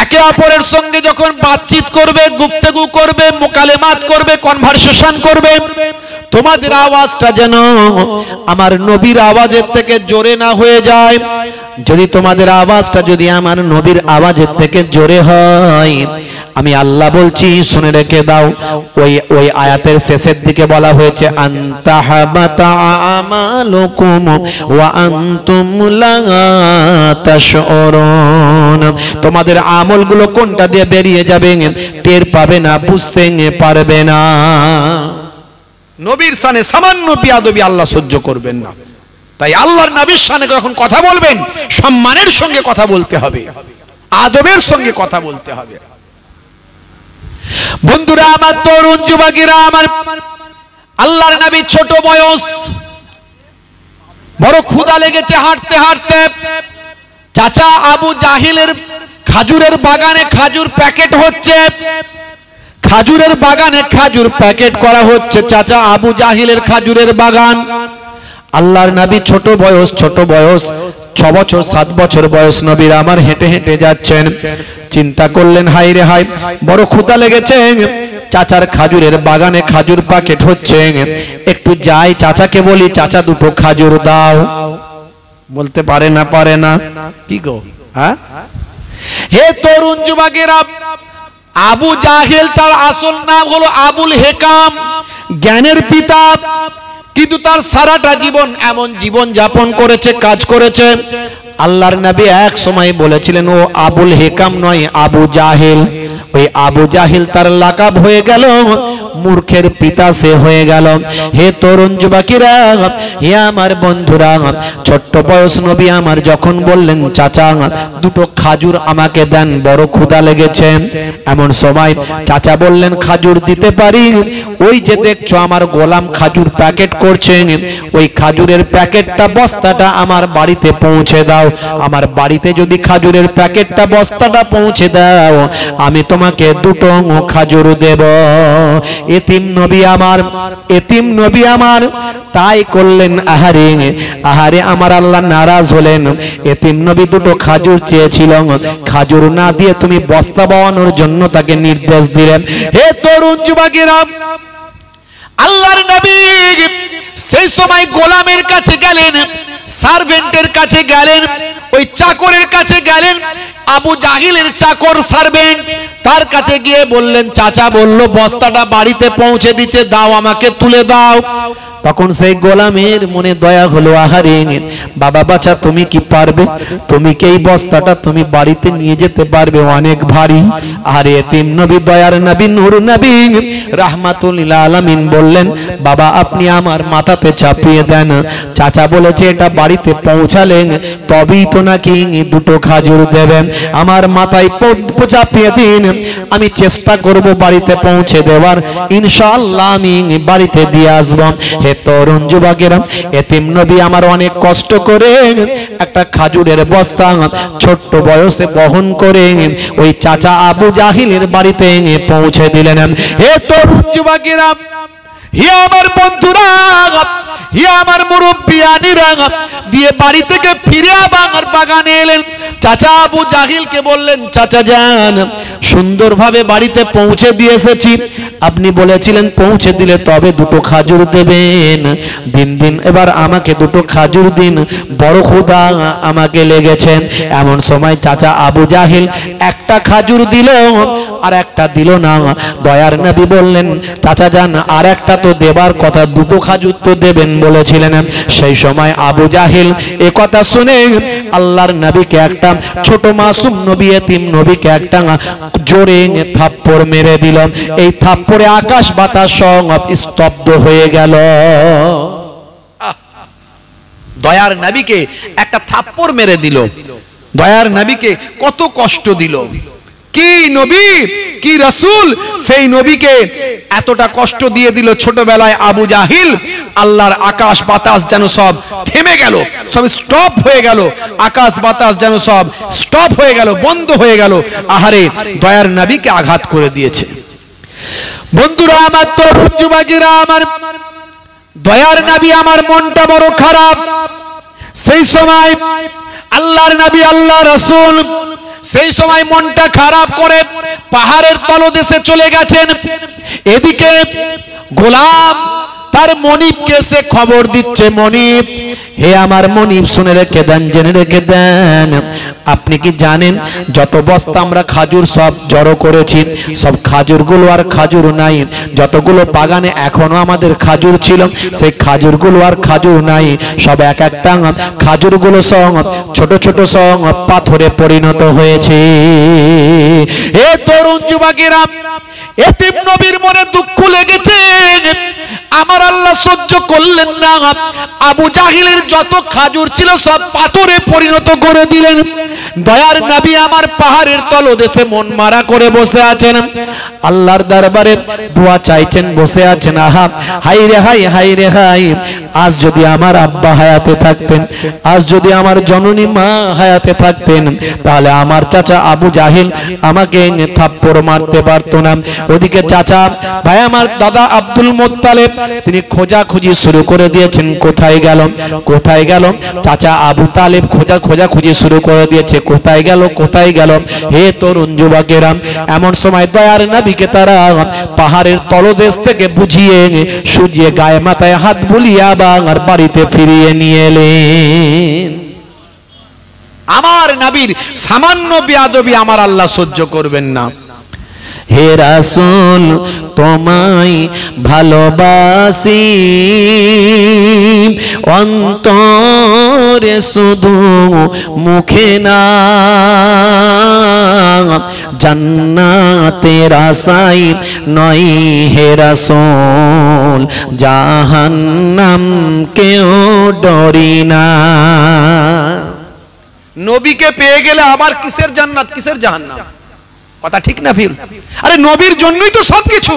একে অপরের সঙ্গে যখন বাতচিত করবে, গুফতাগু করবে, মুকালেমাত করবে, কনভারসেশন করবে, তোমাদের আওয়াজটা যেন আমার নবীর আওয়াজের থেকে জোরে না হয়ে যায়। যদি তোমাদের আওয়াজটা যদি আমার নবীর আওয়াজের থেকে জোরে হয়, আমি আল্লাহ বলছি শুনে রেখে দাও। ওই আয়াতের শেষের দিকে বলা হয়েছে, আনতাহাবাতা আমালুকুম ওয়া আনতুম লা তাশউরুন, তোমাদের আমলগুলো কোনটা দিয়ে বেরিয়ে যাবে টের পাবে না, বুঝতে পারবে না। নবীর শানে সামান্য বেয়াদবি আল্লাহ সহ্য করবেন না। তাই আল্লাহর নবীর শানে যখন কথা বলবেন, সম্মানের সঙ্গে কথা বলতে হবে, আদবের সঙ্গে কথা বলতে হবে। বন্ধুরা আমার, তরুণ যুবকেরা আমার, আল্লাহর নবী ছোট বয়স, বড় ক্ষুধা লেগেছে হাঁটতে হাঁটতে। চাচা আবু জাহিলের খাজুরের বাগানে খাজুর প্যাকেট হচ্ছে, খাজুরের বাগানে খাজুর প্যাকেট করা হচ্ছে, চাচা আবু জাহিলের খাজুরের বাগান। আল্লাহর নবী ছোট বয়স 6 বছর 7 বছর বয়স, নবীর আমার হেঁটে হেঁটে যাচ্ছেন। চিন্তা করলেন, হাই রে হাই, বড় ক্ষুধা লেগেছে, চাচার খাজুরের বাগানে খাজুর প্যাকেট হচ্ছে, একটু যাই চাচাকে বলি, চাচা দুটো খাজুর দাও। বলতে পারে না, পারে না, কি গো? হ্যাঁ, হে তরুণ যুবকেরা, আবু জাহেল তার আসল নাম হলো আবুল হেকাম, জ্ঞানের পিতা। কিন্তু তার সারাটা জীবন এমন জীবন যাপন করেছে, কাজ করেছে। আল্লাহর নবী এক সময় বলেছিলেন, ও আবুল হেকাম নয়, আবু জাহেল। ওই আবু জাহেল তার লাকাব হয়ে গেল, মূর্খের পিতা সে হয়ে গেল। হে তরুণ যুবকেরা, হে আমার বন্ধুরা, ছোট্ট বয়স নবী আমার যখন বললেন, চাচা দুটো খাজুর আমাকে দেন, বড় ক্ষুধা লেগেছে। এমন সময় চাচা বললেন, খাজুর দিতে পারি, ওই যে দেখছো আমার গোলাম খাজুর প্যাকেট করছে, ওই খাজুরের প্যাকেটটা বস্তাটা আমার বাড়িতে পৌঁছে দাও। আমার বাড়িতে যদি খাজুরের প্যাকেটটা বস্তাটা পৌঁছে দাও, আমি তোমাকে দুটো খাজুর দেব। এতিম নবী আমার, এতিম নবী আমার তাই করলেন। আহারে আহারে, আমার আল্লাহ নারাজ হলেন। এতিম নবী দুটো খাজুর চেয়েছিল, খাজুর না দিয়ে তুমি বস্তা বানানোর জন্য তাকে নির্দেশ দিলেন। হে তরুণ যুবকেরা, আল্লাহর নবী সেই সময় গোলামের কাছে গেলেন, সার্ভেন্টের কাছে গেলেন, ওই চাকরের কাছে গেলেন। আবু জাহিলের চাকর সার্ভেন্ট তার কাছে গিয়ে বললেন, চাচা বলল বস্তাটা বাড়িতে পৌঁছে দিচ্ছে, দাও আমাকে তুলে দাও। তখন সেই গোলামের মনে দয়া হলো, আহারে বাবা বাচ্চা তুমি কি পারবে, তুমি কি এই বস্তাটা তুমি বাড়িতে নিয়ে যেতে পারবে, অনেক ভারী। আর এতিম নবী, দয়ার নবী, নূর নবী রাহমাতুল লিল আলামিন বললেন, বাবা আপনি আমার মাথাতে চাপিয়ে দেন। চাচা বলেছে এটা বাড়িতে পৌঁছালেন তবেই তো নাকি দুটো খাজুর দেবেন, আমার মাথায় চাপিয়ে দিন, আমি চেষ্টা করব বাড়িতে পৌঁছে দেওয়ার, ইনশাআল্লাহ আমি বাড়িতে দিয়ে আসবো। হে তরুণ যুবকেরা, এতিম নবী আমার অনেক কষ্ট করে একটা খাজুরের বস্তা ছোট্ট বয়সে বহন করে ওই চাচা আবু জাহিলের বাড়িতে পৌঁছে দিলেন। হে তরুণ যুবকেরা, হে আমার বন্ধুরা, হে আমার মুরব্বিয়ানিরা, দিয়ে বাড়ি থেকে ফিরে আবার বাগানে এলেন। চাচা আবু জাহিলকে বললেন, চাচা যান, সুন্দরভাবে বাড়িতে পৌঁছে দিয়ে এসেছি, আপনি বলেছিলেন পৌঁছে দিলে তবে দুটো খাজুর দেবেন, দিন দিন এবার আমাকে দুটো খাজুর দিন, বড় ক্ষুধা আমাকে লেগেছে। এমন সময় চাচা আবু জাহিল একটা খাজুর দিল আর একটা দিল না। দয়ার নবী বললেন, চাচা যান, আর একটা তো দেবার কথা, দুটো খাজুর তো দেবেন বলেছিলেন। সেই সময় আবু জাহিল এ কথা শুনে আল্লাহর নবীকে একটা, ছোট মাসুম নবী এতিম নবীকে একটা জোরে থাপ্পড় মেরে দিল। এই থাপ্পড়ে আকাশ বাতাস সব স্তব্ধ হয়ে গেল। দয়ার নবীকে একটা থাপ্পড় মেরে দিল, দয়ার নবীকে কত কষ্ট দিল। কি নবী, কি রাসূল, সেই নবীকে এতটা কষ্ট দিয়ে দিল। ছোটবেলায় আবু জাহিল, আল্লাহর আকাশ বাতাস যেন সব থেমে গেল, সব স্টপ হয়ে গেল, আকাশ বাতাস যেন সব স্টপ হয়ে গেল, বন্ধ হয়ে গেল। আহারে, দয়ার নবীকে আঘাত করে দিয়েছে। বন্ধুরা আমার, তরুণ যুবকেরা আমার, দয়ার নবী আমার মনটা বড় খারাপ। সেই সময় আল্লাহর নবী, আল্লাহ রাসূল সেই সময় মনটা খারাপ করে পাহাড়ের তলদেশে চলে গেছেন। এদিকে গোলাম তার মনিবকে সে খবর দিচ্ছে, মনিব, হে আমার মনিব, শুনে রেখে দেন, জেনে রেখে দেন, আপনি কি জানেন যত বস্তা আমরা খাজুর সব জড়ো করেছি, সব খাজুরগুলো আর খাজুর নাই। যতগুলো বাগানে এখনো আমাদের খাজুর ছিল, সেই খাজুরগুলো আর খাজুর নাই, সব এক একটা খাজুরগুলো সব ছোট ছোট সব পাথরে পরিণত হয়েছে। হে তরুণ যুবকেরা, এতিম নবীর মনে দুঃখ লেগেছে, আমার আল্লাহ সহ্য করলেন না। আবু জাহিলের যত খাজুর ছিল সব পাথরে পরিণত করে দিলেন। দয়ার নবী আমার পাহাড়ের তলদেশে মন মারা করে বসে আছেন, আল্লাহর দরবারে দোয়া চাইছেন, বসে আছেন। আহা, হাই রে হাই, হাই রে হাই, আজ যদি আমার আব্বা হায়াতে থাকতেন, আজ যদি আমার জননী মা হায়াতে থাকতেন, তাহলে আমার চাচা আবু জাহিল আমাকে থাপ্পড় মারতে পারতো না। ওদিকে চাচা ভাই আমার দাদা আব্দুল মুত্তালিব, তিনি খোঁজাখুঁজি শুরু করে দিয়েছেন, কোথায় গেল, কোথায় গেল। চাচা আবু তালেব খোঁজাখুঁজি শুরু করে দিয়েছে, কোথায় গেল, কোথায় গেল। হে তরুণ যুবকেরা, এমন সময় দয়ার নবীকে তারা পাহাড়ের তলদেশ থেকে বুঝিয়ে সুজিয়ে গায়ে মাথায় হাত বুলিয়ে আবার বাড়িতে ফিরিয়ে নিয়ে এলেন। আমার নবীর সামান্য বেয়াদবি আমার আল্লাহ সহ্য করবেন না। হে রাসূল, তোমায় ভালোবাসি অন্তরে শুধু মুখে না, জান্নাতের আশায় নয় হে রাসূল, জাহান্নাম কেউ ডরি না। নবীকে পেয়ে গেলে আবার কিসের জান্নাত, কিসের জাহান্নাম? কথা ঠিক না ফির? আরে নবীর জন্যই তো সবকিছু।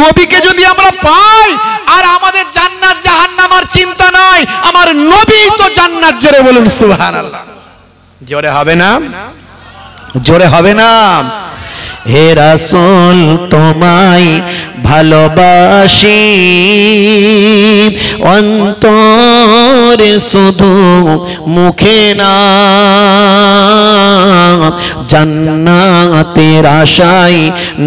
নবীকে যদি আমরা পাই আর আমাদের জান্নাত জাহান্নাম আর চিন্তা নাই, আমার নবী তো জান্নাত। জোরে বলুন সুবহানাল্লাহ। জোরে হবে না? জোরে হবে না? হে রাসূল, তোমায় ভালোবাসি অন্তরে শুধু মুখে না, জান্নাতের আশায়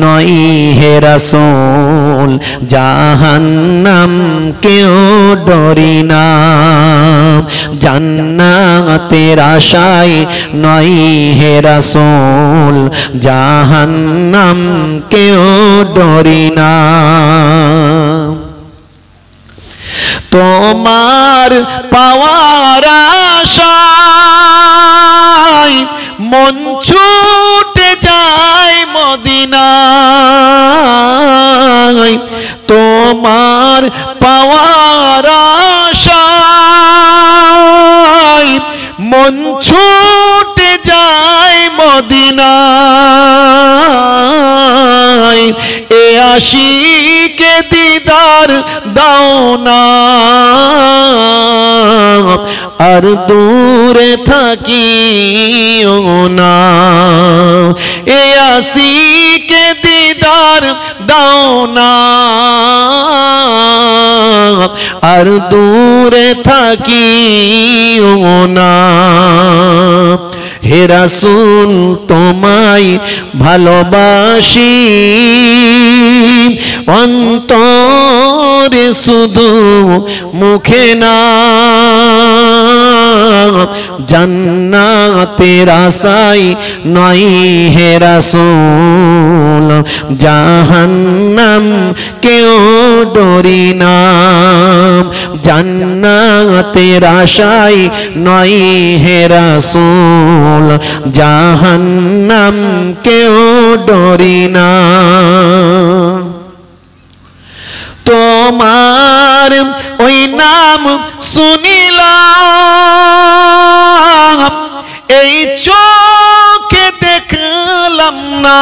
নয় হে রাসূল, জাহান্নাম কেউ ডরি না। জান্নাতের আশায় নয় হে রাসূল জাহান্নাম কেউ ডরি না তোমার পাওয়ার আশায় মন ছুটে যায় মদিনায় তোমার পাওয়ার আশায় মন ছুটে যায় মদিনায় এ আশিকে দিদার দাও না আর দূরে থাকিও না এ আশিকে দিদার দাও না আর দূরে থাকিও না হে রাসূল তোমায় ভালোবাসি অন্তরে শুধু মুখে না জান্নাতের আশায় নয় হে রাসূল জাহান্নাম কেউ ডরি না জান্নাতের আশায় নয় হে রাসূল জাহান্নাম কেউ ডরি না তোমার ওই নাম শুনিলাম এই চোখে দেখলাম না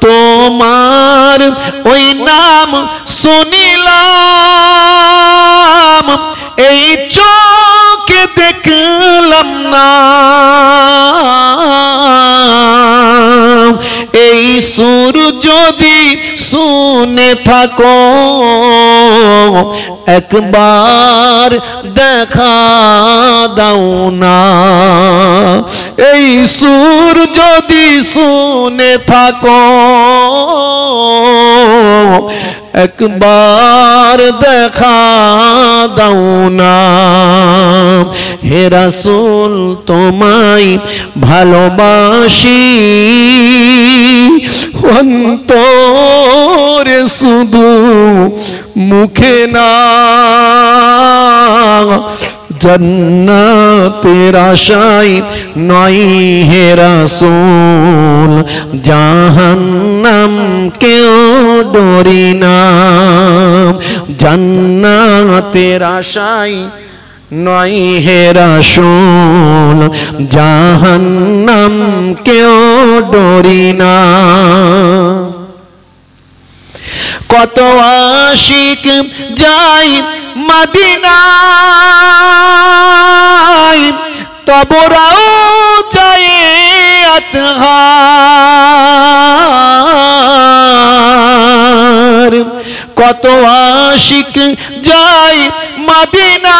তোমার ওই নাম শুনিলাম এই চোখে দেখলাম না এই সুর যদি শুনে থাকো একবার দেখা দাও না এই সুর যদি শুনে থাকো একবার দেখা দাও না হে রাসূল তোমায় ভালোবাসি অন্তরে শুধু মুখে না জান্নাতের আশায় নয় হে রাসূল জাহান্নাম কেউ ডরি না জান্নাতের আশায় নয় হে রাসূল জাহান্নাম কেউ ডরি না কত আশিক যায় মদিনায় তবরাও যায় আতহার কত আশিক যায় মদিনায়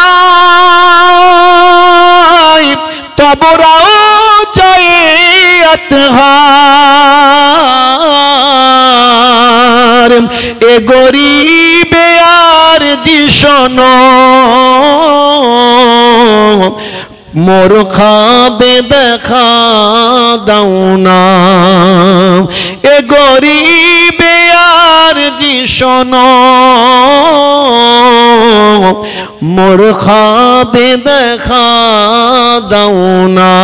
তবরাও যায় আতহার এ গরিবে আর জিশনো মোর খাবে দেখা দাও না এ গরিবে আর জিশনো মোর খাবে দেখা দাও না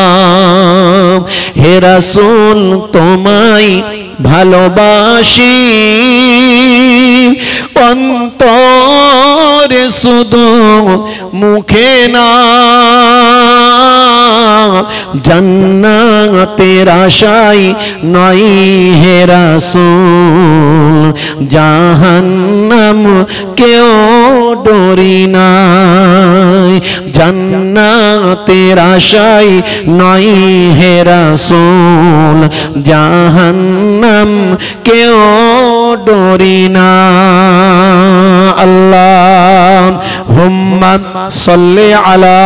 হে রাসূল তোমায় ভালোবাসি অন্তরে শুধু মুখে না জান্নাতের আশায় নয় হে রাসূল জাহান্নাম কেউ ডরি না জান্নাতের আশায় নয় হে রাসূল জাহান্নাম কেউ ডরি না আল্লাহুম্মা সাল্লি আলা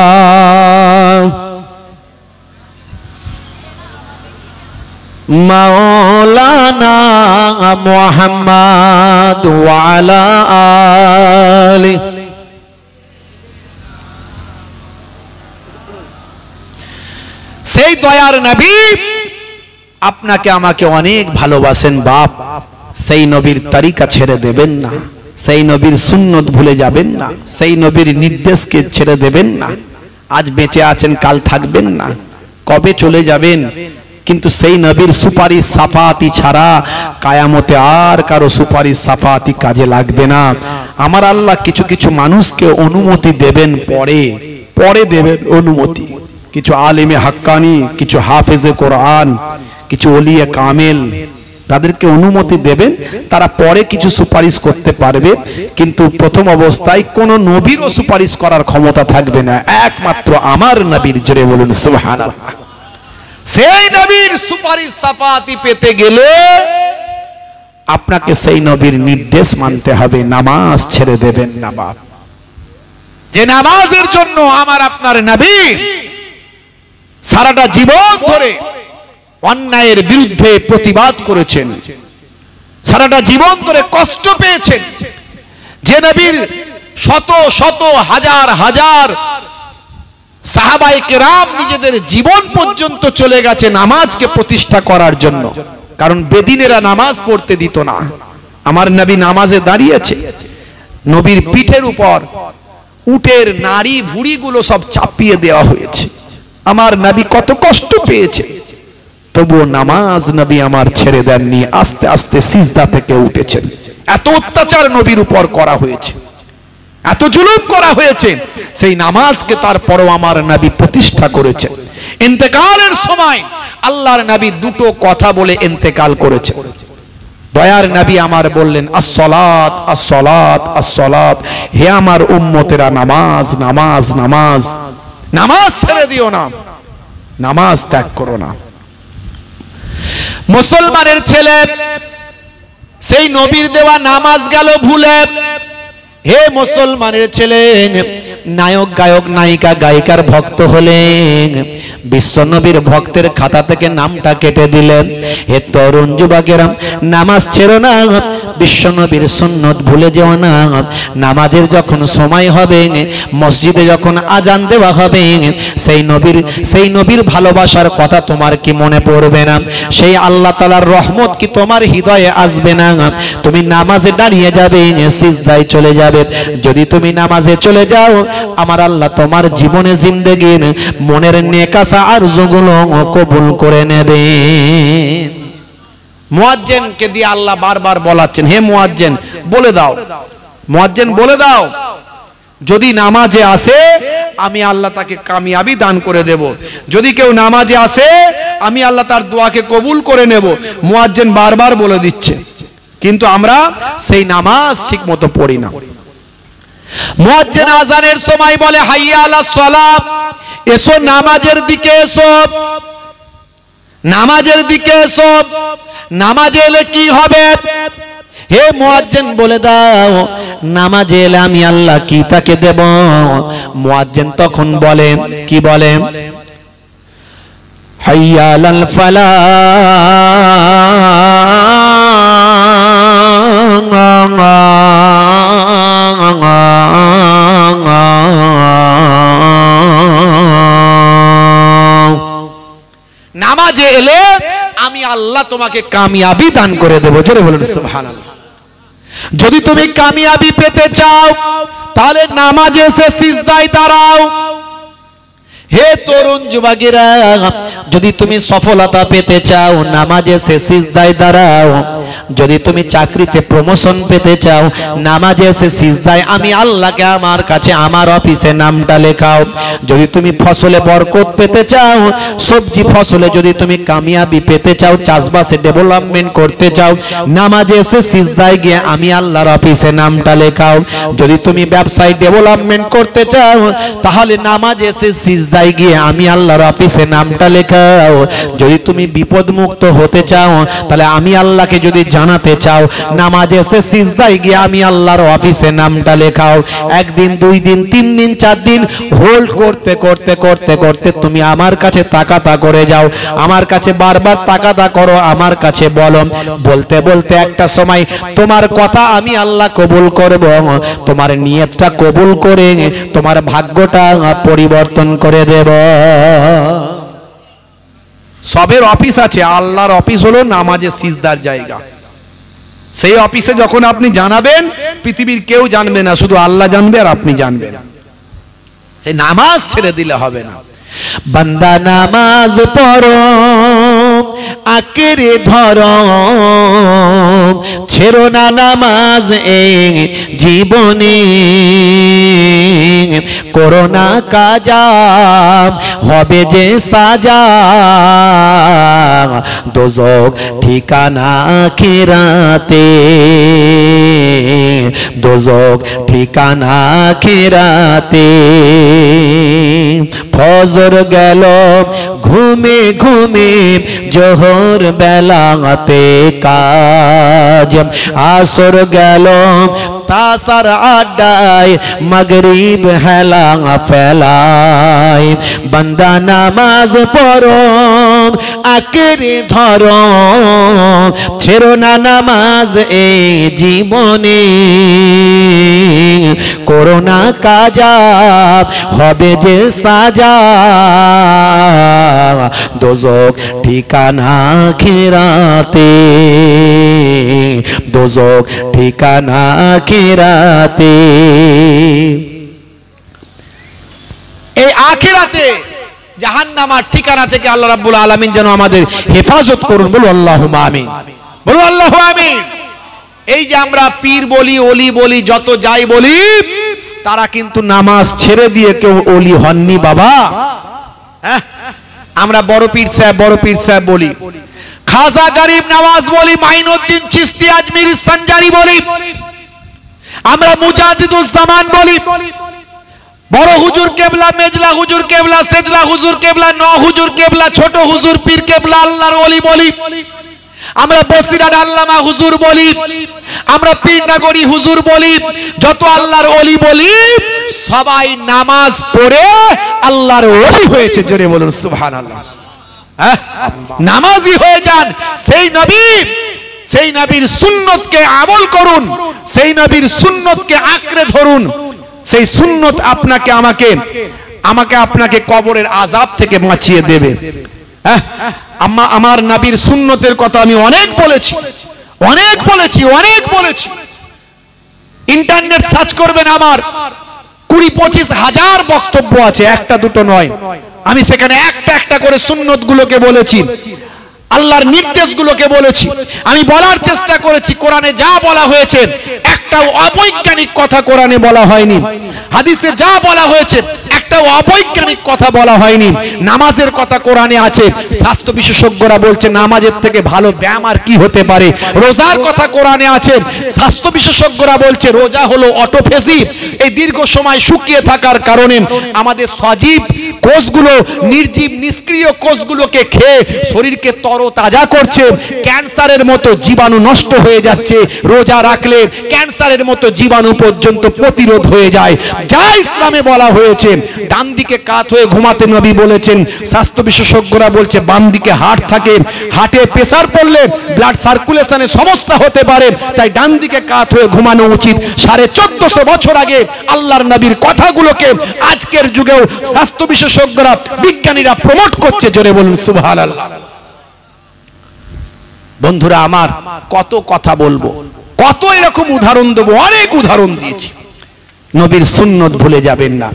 মাওলানা মাওলানা মুহাম্মদ ওয়া আলা আলি। সেই দয়ার নবী আপনাকে আমাকে অনেক ভালোবাসেন বাপ, সেই নবীর তরিকা ছেড়ে দেবেন না, সেই নবীর সুন্নত ভুলে যাবেন না, সেই নবীর নির্দেশকে ছেড়ে দেবেন না। আজ বেঁচে আছেন, কাল থাকবেন না, কবে চলে যাবেন, কিন্তু সেই নবীর সুপারিশ সাফাতি ছাড়া কায়ামতে আর কারো সুপারিশ সাফাতি কাজে লাগবে না। আমার আল্লাহ কিছু কিছু মানুষকে অনুমতি দেবেন, পরে দেবেন অনুমতি। কিছু আলেমে হাক্কানি, কিছু হাফেজে কোরআন, কিছু ওলিয়ে কামেল, তাদেরকে অনুমতি দেবেন, তারা পরে কিছু সুপারিশ করতে পারবে, কিন্তু প্রথম অবস্থায় কোন নবীরও সুপারিশ করার ক্ষমতা থাকবে না, একমাত্র আমার নবীর। জোরে বলুন সুবহানাল্লাহ। সেই নবীর সুপারিশ সাফাতি পেতে গেলে আপনাকে সেই নবীর নির্দেশ মানতে হবে, নামাজ ছেড়ে দেবেন না বাপ। যে নামাজের জন্য আমার আপনার নবী সারাটা জীবন ধরে অন্যায়ের বিরুদ্ধে প্রতিবাদ করেছেন, সারাটা জীবন ধরে কষ্ট পেয়েছেন, যে নবীর শত শত হাজার হাজার সাহাবায়ে কেরাম নিজেদের জীবন পর্যন্ত চলে গেছে নামাজকে প্রতিষ্ঠা করার জন্য, কারণ বেদিনেরা নামাজ পড়তে দিত না। আমার নবী নামাজে দাঁড়িয়েছে, নবীর পিঠের উপর উটের নাড়ি ভুঁড়িগুলো সব চাপিয়ে দেওয়া হয়েছে। আমার নবী কত কষ্ট পেয়েছে, তবুও নামাজ নবী আমার ছেড়ে দেননি, আস্তে আস্তে সিজদা থেকে উঠেছেন। এত অত্যাচার নবীর উপর করা হয়েছে, এত জুলুম করা হয়েছে, সেই নামাজকে তারপরও আমার নবী প্রতিষ্ঠা করেছেন। ইন্তেকালের সময় আল্লাহর নবী দুটো কথা বলে ইন্তেকাল করেছেন। দয়ার নবী আমার বললেন, আসসালাত আসসালাত আসসালাত, হে আমার উম্মতেরা নামাজ নামাজ নামাজ, নামাজ ছেড়ে দিও না, নামাজ ত্যাগ করো না। মুসলমানের ছেলে সেই নবীর দেওয়া নামাজ গেল ভুলে। হে মুসলমানের ছেলে, নায়ক গায়ক নায়িকা গায়িকার ভক্ত হলেন, বিশ্ব নবীর ভক্তের খাতা থেকে নামটা কেটে দিলেন। হে তরুণ যুবকেরা, নামাজ ছেড়ো না, বিশ্ব নবীর সুন্নত ভুলে যেও না। নামাজের যখন সময় হবে, মসজিদে যখন আজান দেওয়া হবে, সেই নবীর ভালোবাসার কথা তোমার কি মনে পড়বে না? সেই আল্লাহ তাআলার রহমত কি তোমার হৃদয়ে আসবে না? তুমি নামাজে দাঁড়িয়ে যাবে, সিজদায় চলে যাবে। যদি তুমি নামাজে চলে যাও, আমার আল্লাহ তোমার জীবনে জিন্দেগির মনের নেকাসা আরজুগুলো কবুল করে নেবেন। মুয়াজ্জিনকে দিয়ে আল্লাহ বারবার বলাচ্ছেন, হে মুয়াজ্জিন বলে দাও, মুয়াজ্জিন বলে দাও, যদি নামাজে আসে আমি আল্লাহ তাকে কামিয়াবি দান করে দেব। যদি কেউ নামাজে আসে আমি আল্লাহ তার দোয়াকে কবুল করে নেব। মুয়াজ্জিন বারবার বলে দিচ্ছে, কিন্তু আমরা সেই নামাজ ঠিক মতো পড়ি না। মুয়াজ্জিন আযানের সময় বলে, হাইয়া আলাস সালাত, এসো নামাজের দিকে এসো, নামাজের দিকে এসো। নামাজে এলে কি হবে? হে মুয়াজ্জিন বলে দাও, নামাজে এলে আমি আল্লাহ কি তাকে দেব? মুয়াজ্জিন তখন বলে, কি বলে? হাইয়া আলাল নামাজে এলে আমি আল্লাহ তোমাকে কামিয়াবি দান করে দেব। জোরে বলুন সুবহানাল্লাহ। যদি তুমি কামিয়াবি পেতে চাও তাহলে নামাজে এসে সিজদায় দাঁড়াও। হে তরুণ যুবকেরা, যদি তুমি সফলতা পেতে চাও নামাজে এসে সিজদায় দাঁড়াও। যদি তুমি চাকরিতে প্রমোশন পেতে চাও নামাজে এসে সিজদায় আমি আল্লাহকে আমার কাছে আমার অফিসে নামটা লেখাও। যদি তুমি ফসলে বরকত পেতে চাও, সবজি ফসলে যদি তুমি কামিয়াবি পেতে চাও, চাষবাসে ডেভেলপমেন্ট করতে চাও, নামাজে এসে সিজদায় গিয়ে আমি আল্লাহর অফিসে নামটা লেখাও। যদি তুমি ব্যবসায় ডেভেলপমেন্ট করতে চাও তাহলে নামাজে এসে সিজদায় সিজদায় গিয়ে আমি আল্লাহর অফিসে নামটা লেখাও। যদি তুমি বিপদ মুক্ত হতে চাও, তাহলে আমি আল্লাহকে যদি জানাতে চাও, নামাজে এসে সিজদায় গিয়ে আমি আল্লাহর অফিসে নামটা লেখাও। একদিন, 2 দিন, 3 দিন, 4 দিন হোল্ড করতে করতে করতে করতে তুমি আমার কাছে তাকাতা করে যাও, আমার কাছে বারবার তাকাতা করো, আমার কাছে বলো, বলতে বলতে একটা সময় তোমার কথা আমি আল্লাহ কবুল করব, তোমার নিয়তটা কবুল করে তোমার ভাগ্যটা পরিবর্তন করে দেব। সবের অফিস আছে, আল্লাহর অফিস হলো নামাজে সিজদার জায়গা। সেই অফিসে যখন আপনি জানাবেন, পৃথিবীর কেউ জানবে না, শুধু আল্লাহ জানবে আর আপনি জানবেন। এই নামাজ ছেড়ে দিলে হবে না। বান্দা নামাজ পড়ো, আঁকড়ে ধরো, ছেড়ো না নামাজ এই জীবনে, করো না কাজা হবে যে সাজা, দোজখ ঠিকানা আখিরাতে, দোজখ ঠিকানা আখিরাতে। ফজর গেল ঘুমে ঘুমে, জোহর বেলাতে কাজ, আসর গেল তাসার আড্ডায়, মাগরিব হেলা ফেলায়। বান্দা নামাজ পড়ো, আঁকড়ে ধরো, ছেড়ো না নামাজ এই জীবনে, করো না কাজা হবে যে সাজা, দোজখ ঠিকানা আখিরাতে, দোজখ ঠিকানা আখিরাতে। এই আখিরাতে জাহান্নামের ঠিকানা থেকে আল্লাহ রাব্বুল আলামিন যেন আমাদের হেফাজত করুন। বলুন আল্লাহুম্মা আমিন, বলুন আল্লাহু আমিন। এই যে আমরা পীর বলি, ওলি বলি, যত যাই বলি, তারা কিন্তু নামাজ ছেড়ে দিয়ে কেউ ওলি হননি বাবা। হ্যাঁ, আমরা বড় পীর সাহেব বলি, খাজা গরিব নওয়াজ বলি, মাইনুদ্দিন চিশতি আজমিরি সঞ্জারি বলি, আমরা মুজাদ্দিদুজ জামান বলি, বড় হুজুর কেবলা, মেজলা হুজুর কেবলা, সেজলা হুজুর কেবলা, ন হুজুর কেবলা, ছোট হুজুর পীর কেবলা, আল্লাহর ওলি বলি, আমরা বসিরাট আল্লামা হুজুর বলি, আমরা পীরনগরী হুজুর বলি, যত আল্লাহর ওলি বলি, সবাই নামাজ পড়ে আল্লাহর ওলি হয়েছে। জোরে বলুন সুবহানাল্লাহ। নামাজি হয়ে যান। সেই নবীর সুন্নতকে আমল করুন, সেই নবীর সুন্নতকে আঁকড়ে ধরুন। সেই সুন্নত আপনাকে আপনাকে কবরের আযাব থেকে বাঁচিয়ে দেবে। আমার নবীর সুন্নতের কথা আমি অনেক বলেছি। ইন্টারনেট সার্চ করবেন, আমার 20-25 হাজার বক্তব্য আছে, একটা দুটো নয়। আমি সেখানে একটা করে সুন্নত গুলোকে বলেছি, আল্লাহর নির্দেশগুলোকে বলেছি। আমি বলার চেষ্টা করেছি কোরআনে যা বলা হয়েছে একটাও অবৈজ্ঞানিক কথা কোরআনে বলা হয়নি, হাদিসে যা বলা হয়েছে একটাও অবৈজ্ঞানিক কথা বলা হয়নি। নামাজের কথা কোরআনে আছে, স্বাস্থ্য বিশেষজ্ঞরা বলছে নামাজের থেকে ভালো ব্যায়াম আর কি হতে পারে। রোজার কথা কোরআনে আছে, স্বাস্থ্য বিশেষজ্ঞরা বলছে রোজা হলো অটোফেজি, এই দীর্ঘ সময় শুকিয়ে থাকার কারণে আমাদের সজীব কোষগুলো নির্জীব নিষ্ক্রিয় কোষগুলোকে খেয়ে শরীরকে তরতাজা করছে, ক্যান্সারের মতো জীবাণু নষ্ট হয়ে যাচ্ছে। রোজা রাখলে ক্যান্সারের মতো জীবাণু পর্যন্ত প্রতিরোধ হয়ে যায়। যা ইসলামে বলা হয়েছে, ডান দিকে কাত হয়ে ঘুমাতে নবী বলেছেন। স্বাস্থ্য বিশেষজ্ঞরা বলছে বাম দিকে হার্ট থাকে, হার্টে প্রেসার পড়লে ব্লাড সার্কুলেশনে সমস্যা হতে পারে, তাই ডান দিকে কাত হয়ে ঘুমানো উচিত। 1450 বছর আগে আল্লাহর নবীর কথাগুলোকে আজকের যুগেও স্বাস্থ্য বিশেষজ্ঞরা, বিজ্ঞানীরা প্রমোট করছে। জোরে বলুন সুবহানাল্লাহ। বন্ধুরা আমার, কত কথা বলবো, কত এরকম উদাহরণ দেবো, অনেক উদাহরণ দিয়েছি। নবীর সুন্নত ভুলে যাবেন না।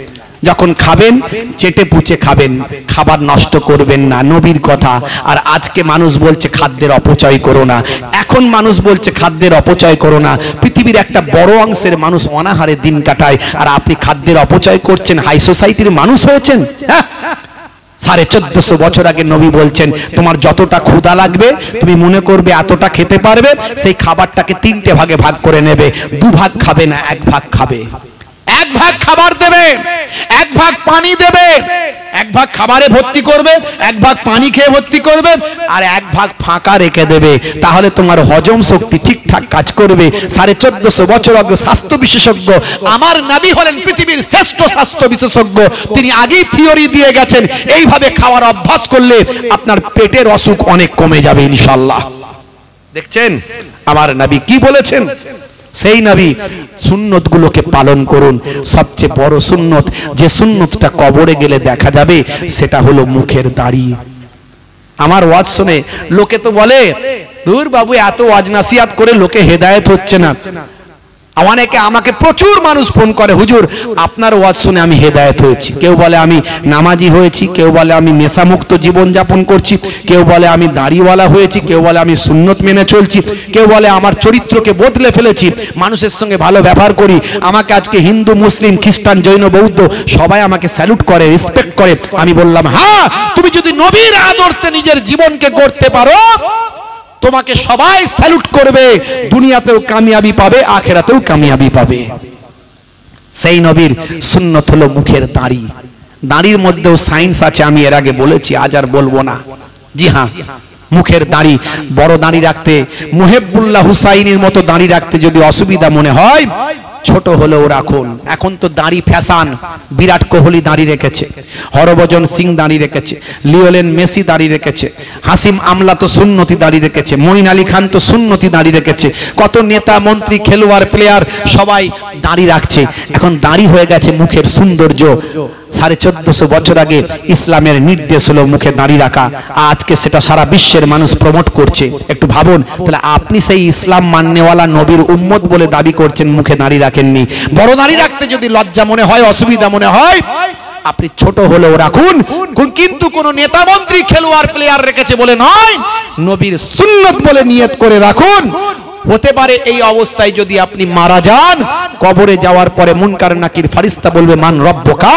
যখন খাবেন চেটে পুচে খাবেন, খাবার নষ্ট করবেন না, নবীর কথা। আর আজকে মানুষ বলছে খাদ্যের অপচয় করো না, এখন মানুষ বলছে খাদ্যের অপচয় করো না। পৃথিবীর একটা বড় অংশের মানুষ অনাহারে দিন কাটায়, আর আপনি খাদ্যের অপচয় করছেন। হাই সোসাইটির মানুষ হয়েছেন। 1450 বছর আগে নবী বলছেন তোমার যতটা ক্ষুধা লাগবে তুমি মনে করবে এতটা খেতে পারবে, সেই খাবারটাকে 3টে ভাগে ভাগ করে নেবে। 2 ভাগ খাবে না, 1 ভাগ খাবে। 1 ভাগ খাবার দেবে, 1 ভাগ পানি দেবে, এক ভাগ খাবারে ভর্তি করবে, এক ভাগ পানি খেয়ে ভর্তি করবে, আর এক ভাগ ফাঁকা রেখে দেবে। তাহলে তোমার হজম শক্তি ঠিকঠাক কাজ করবে। 1450 বছর আগে স্বাস্থ্য বিশেষজ্ঞ আমার নবী হলেন পৃথিবীর শ্রেষ্ঠ স্বাস্থ্য বিশেষজ্ঞ। তিনি আগেই থিওরি দিয়ে গেছেন এইভাবে খাওয়ার অভ্যাস করলে আপনার পেটের অসুখ অনেক কমে যাবে ইনশাআল্লাহ। দেখছেন আমার নবী কি বলেছেন? সেই নবী সুন্নত গুলোকে পালন করুন। সবচেয়ে বড় সুন্নত, যে সুন্নতটা কবরে গেলে দেখা যাবে, সেটা হলো মুখের দাড়ি। আমার ওয়াজ শুনে লোকে তো বলে, দূর বাবু এত ওয়াজ নাসিহাত করে লোকে হেদায়েত হচ্ছে না। অনেকে আমাকে প্রচুর মানুষ ফোন করে, হুজুর আপনার ওয়াজ শুনে আমি হেদায়েত হয়েছি। কেউ বলে আমি নামাজি হয়েছি, কেউ বলে আমি নেশামুক্ত জীবন যাপন করছি, কেউ বলে আমি দাড়িওয়ালা হয়েছি, কেউ বলে আমি সুন্নত মেনে চলছি, কেউ বলে আমার চরিত্রকে বদলে ফেলেছি, মানুষের সঙ্গে ভালো ব্যবহার করি। আমাকে আজকে হিন্দু, মুসলিম, খ্রিস্টান, জৈন, বৌদ্ধ সবাই আমাকে স্যালুট করে, রেসপেক্ট করে। আমি বললাম, হ্যাঁ, তুমি যদি নবীর আদর্শে নিজের জীবনকে গড়তে পারো, তোমাকে সবাই স্যালুট করবে, দুনিয়াতেও কামিয়াবি পাবে, আখিরাতেও কামিয়াবি পাবে। সেই নবীর সুন্নত হলো মুখের দাড়ি। দাড়ির মধ্যেও সায়েন্স আছে, আমি এর আগে বলেছি, আজ আর বলবো না। জি হ্যাঁ, মুখের দাড়ি, বড় দাড়ি রাখতে, মুহিবুল্লাহ হুসাইনের মতো দাড়ি রাখতে যদি অসুবিধা মনে হয়, ছোট হলেও রাখুন। এখন তো দাড়ি ফ্যাশন। বিরাট কোহলি দাড়ি রেখেছে, হরভজন সিং দাড়ি রেখেছে, লিওনেল মেসি দাড়ি রেখেছে, হাসিম আমলা তো সুন্নতি দাড়ি রেখেছে, মঈন আলী খান তো সুন্নতি দাড়ি রেখেছে, কত নেতা মন্ত্রী, খেলোয়াড়, প্লেয়ার সবাই দাড়ি রাখছে। এখন দাড়ি হয়ে গেছে মুখের সৌন্দর্য। 1450 বছর আগে ইসলামের নির্দেশ হলো মুখে দাড়ি রাখা, আজকে সেটা সারা বিশ্বের মানুষ প্রমোট করছে। একটু ভাবুন, তাহলে আপনি সেই ইসলাম মাননেওয়ালা নবীর উম্মত বলে দাবি করছেন, মুখে দাড়ি রাখেননি। বড় দাড়ি রাখতে যদি লজ্জা মনে হয়, অসুবিধা মনে হয়, আপনি ছোট হলেও রাখুন, কিন্তু কোন নেতা মন্ত্রী, খেলোয়াড়, প্লেয়ার রেখেছে বলে নয়, নবীর সুন্নত বলে নিয়ত করে রাখুন। হতে পারে এই অবস্থায় যদি আপনি মারা যান, কবরে যাওয়ার পরে মুনকার নাকির ফারিস্তা বলবে মান রব্বুকা,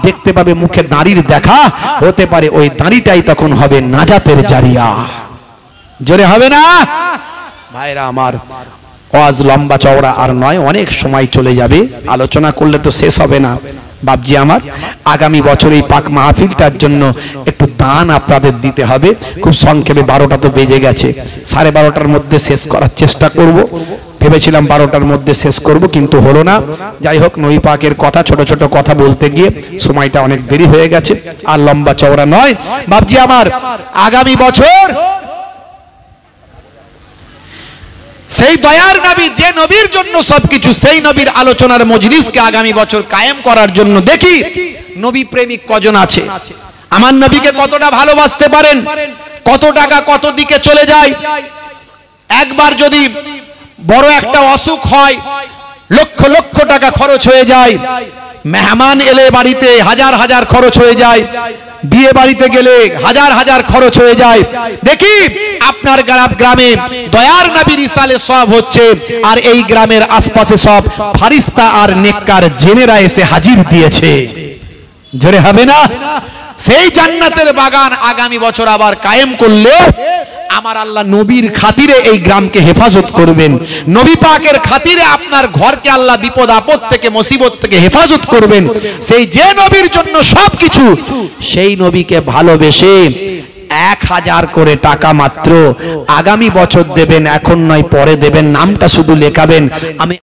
দেখতে পাবে মুখে দাড়ির দেখা। হতে পারে ওই দাড়িটাই তখন হবে নাজাতের জারিয়া। জোরে হবে না ভাইরা আমার? ওয়াজ লম্বা চওড়া আর নয়, অনেক সময় চলে যাবে, আলোচনা করলে তো শেষ হবে না। বাবজি আমার, আগামী বছর এই পাক মাহফিলটার জন্য একটু দান আপনাদের দিতে হবে। খুব সংক্ষেপে, 12টা তো বেজে গেছে, 12:30টার মধ্যে শেষ করার চেষ্টা করব। ভেবেছিলাম 12টার মধ্যে শেষ করব, কিন্তু হলো না। যাই হোক, নবী পাকের কথা, ছোট ছোট কথা বলতে গিয়ে সময়টা অনেক দেরি হয়ে গেছে, আর লম্বা চওড়া নয়। বাবজি আমার, আগামী বছর সেই দয়ার নবী, যে নবীর জন্য সবকিছু, সেই নবীর আলোচনার মজলিসকে আগামী বছর কায়েম করার জন্য দেখি নবী প্রেমিক কজন আছে, আমার নবীকে কতটা ভালোবাসতে পারেন, কত টাকা কত দিকে চলে যায়। একবার যদি বড় একটা অসুখ হয়, লক্ষ লক্ষ টাকা খরচ হয়ে যায়, মেহমান এলে বাড়িতে হাজার হাজার খরচ হয়ে যায়, বিয়ে বাড়িতে গেলে হাজার হাজার খরচ হয়ে যায়। দেখি আপনার গ্রামে দয়ার নবীর ইসালে সব হচ্ছে, আর এই গ্রামের আশপাশে সব ফারিস্তা আর নেককার জেনেরা এসে হাজির দিয়েছে। জোরে হবে না? সেই জান্নাতের বাগান আগামী বছর আবার কায়েম করলে আমার আল্লাহ নবীর খাতিরে এই গ্রামকে হেফাজত করবেন। নবী পাকের খাতিরে আপনার ঘরকে আল্লাহ বিপদ আপদ থেকে, মুসিবত থেকে হেফাজত করবেন। সেই যে নবীর জন্য সবকিছু, সেই নবীকে ভালোবেসে 1000 করে টাকা মাত্র আগামী বছর দেবেন, এখন নয় পরে দেবেন, নামটা শুধু লেখাবেন। আমি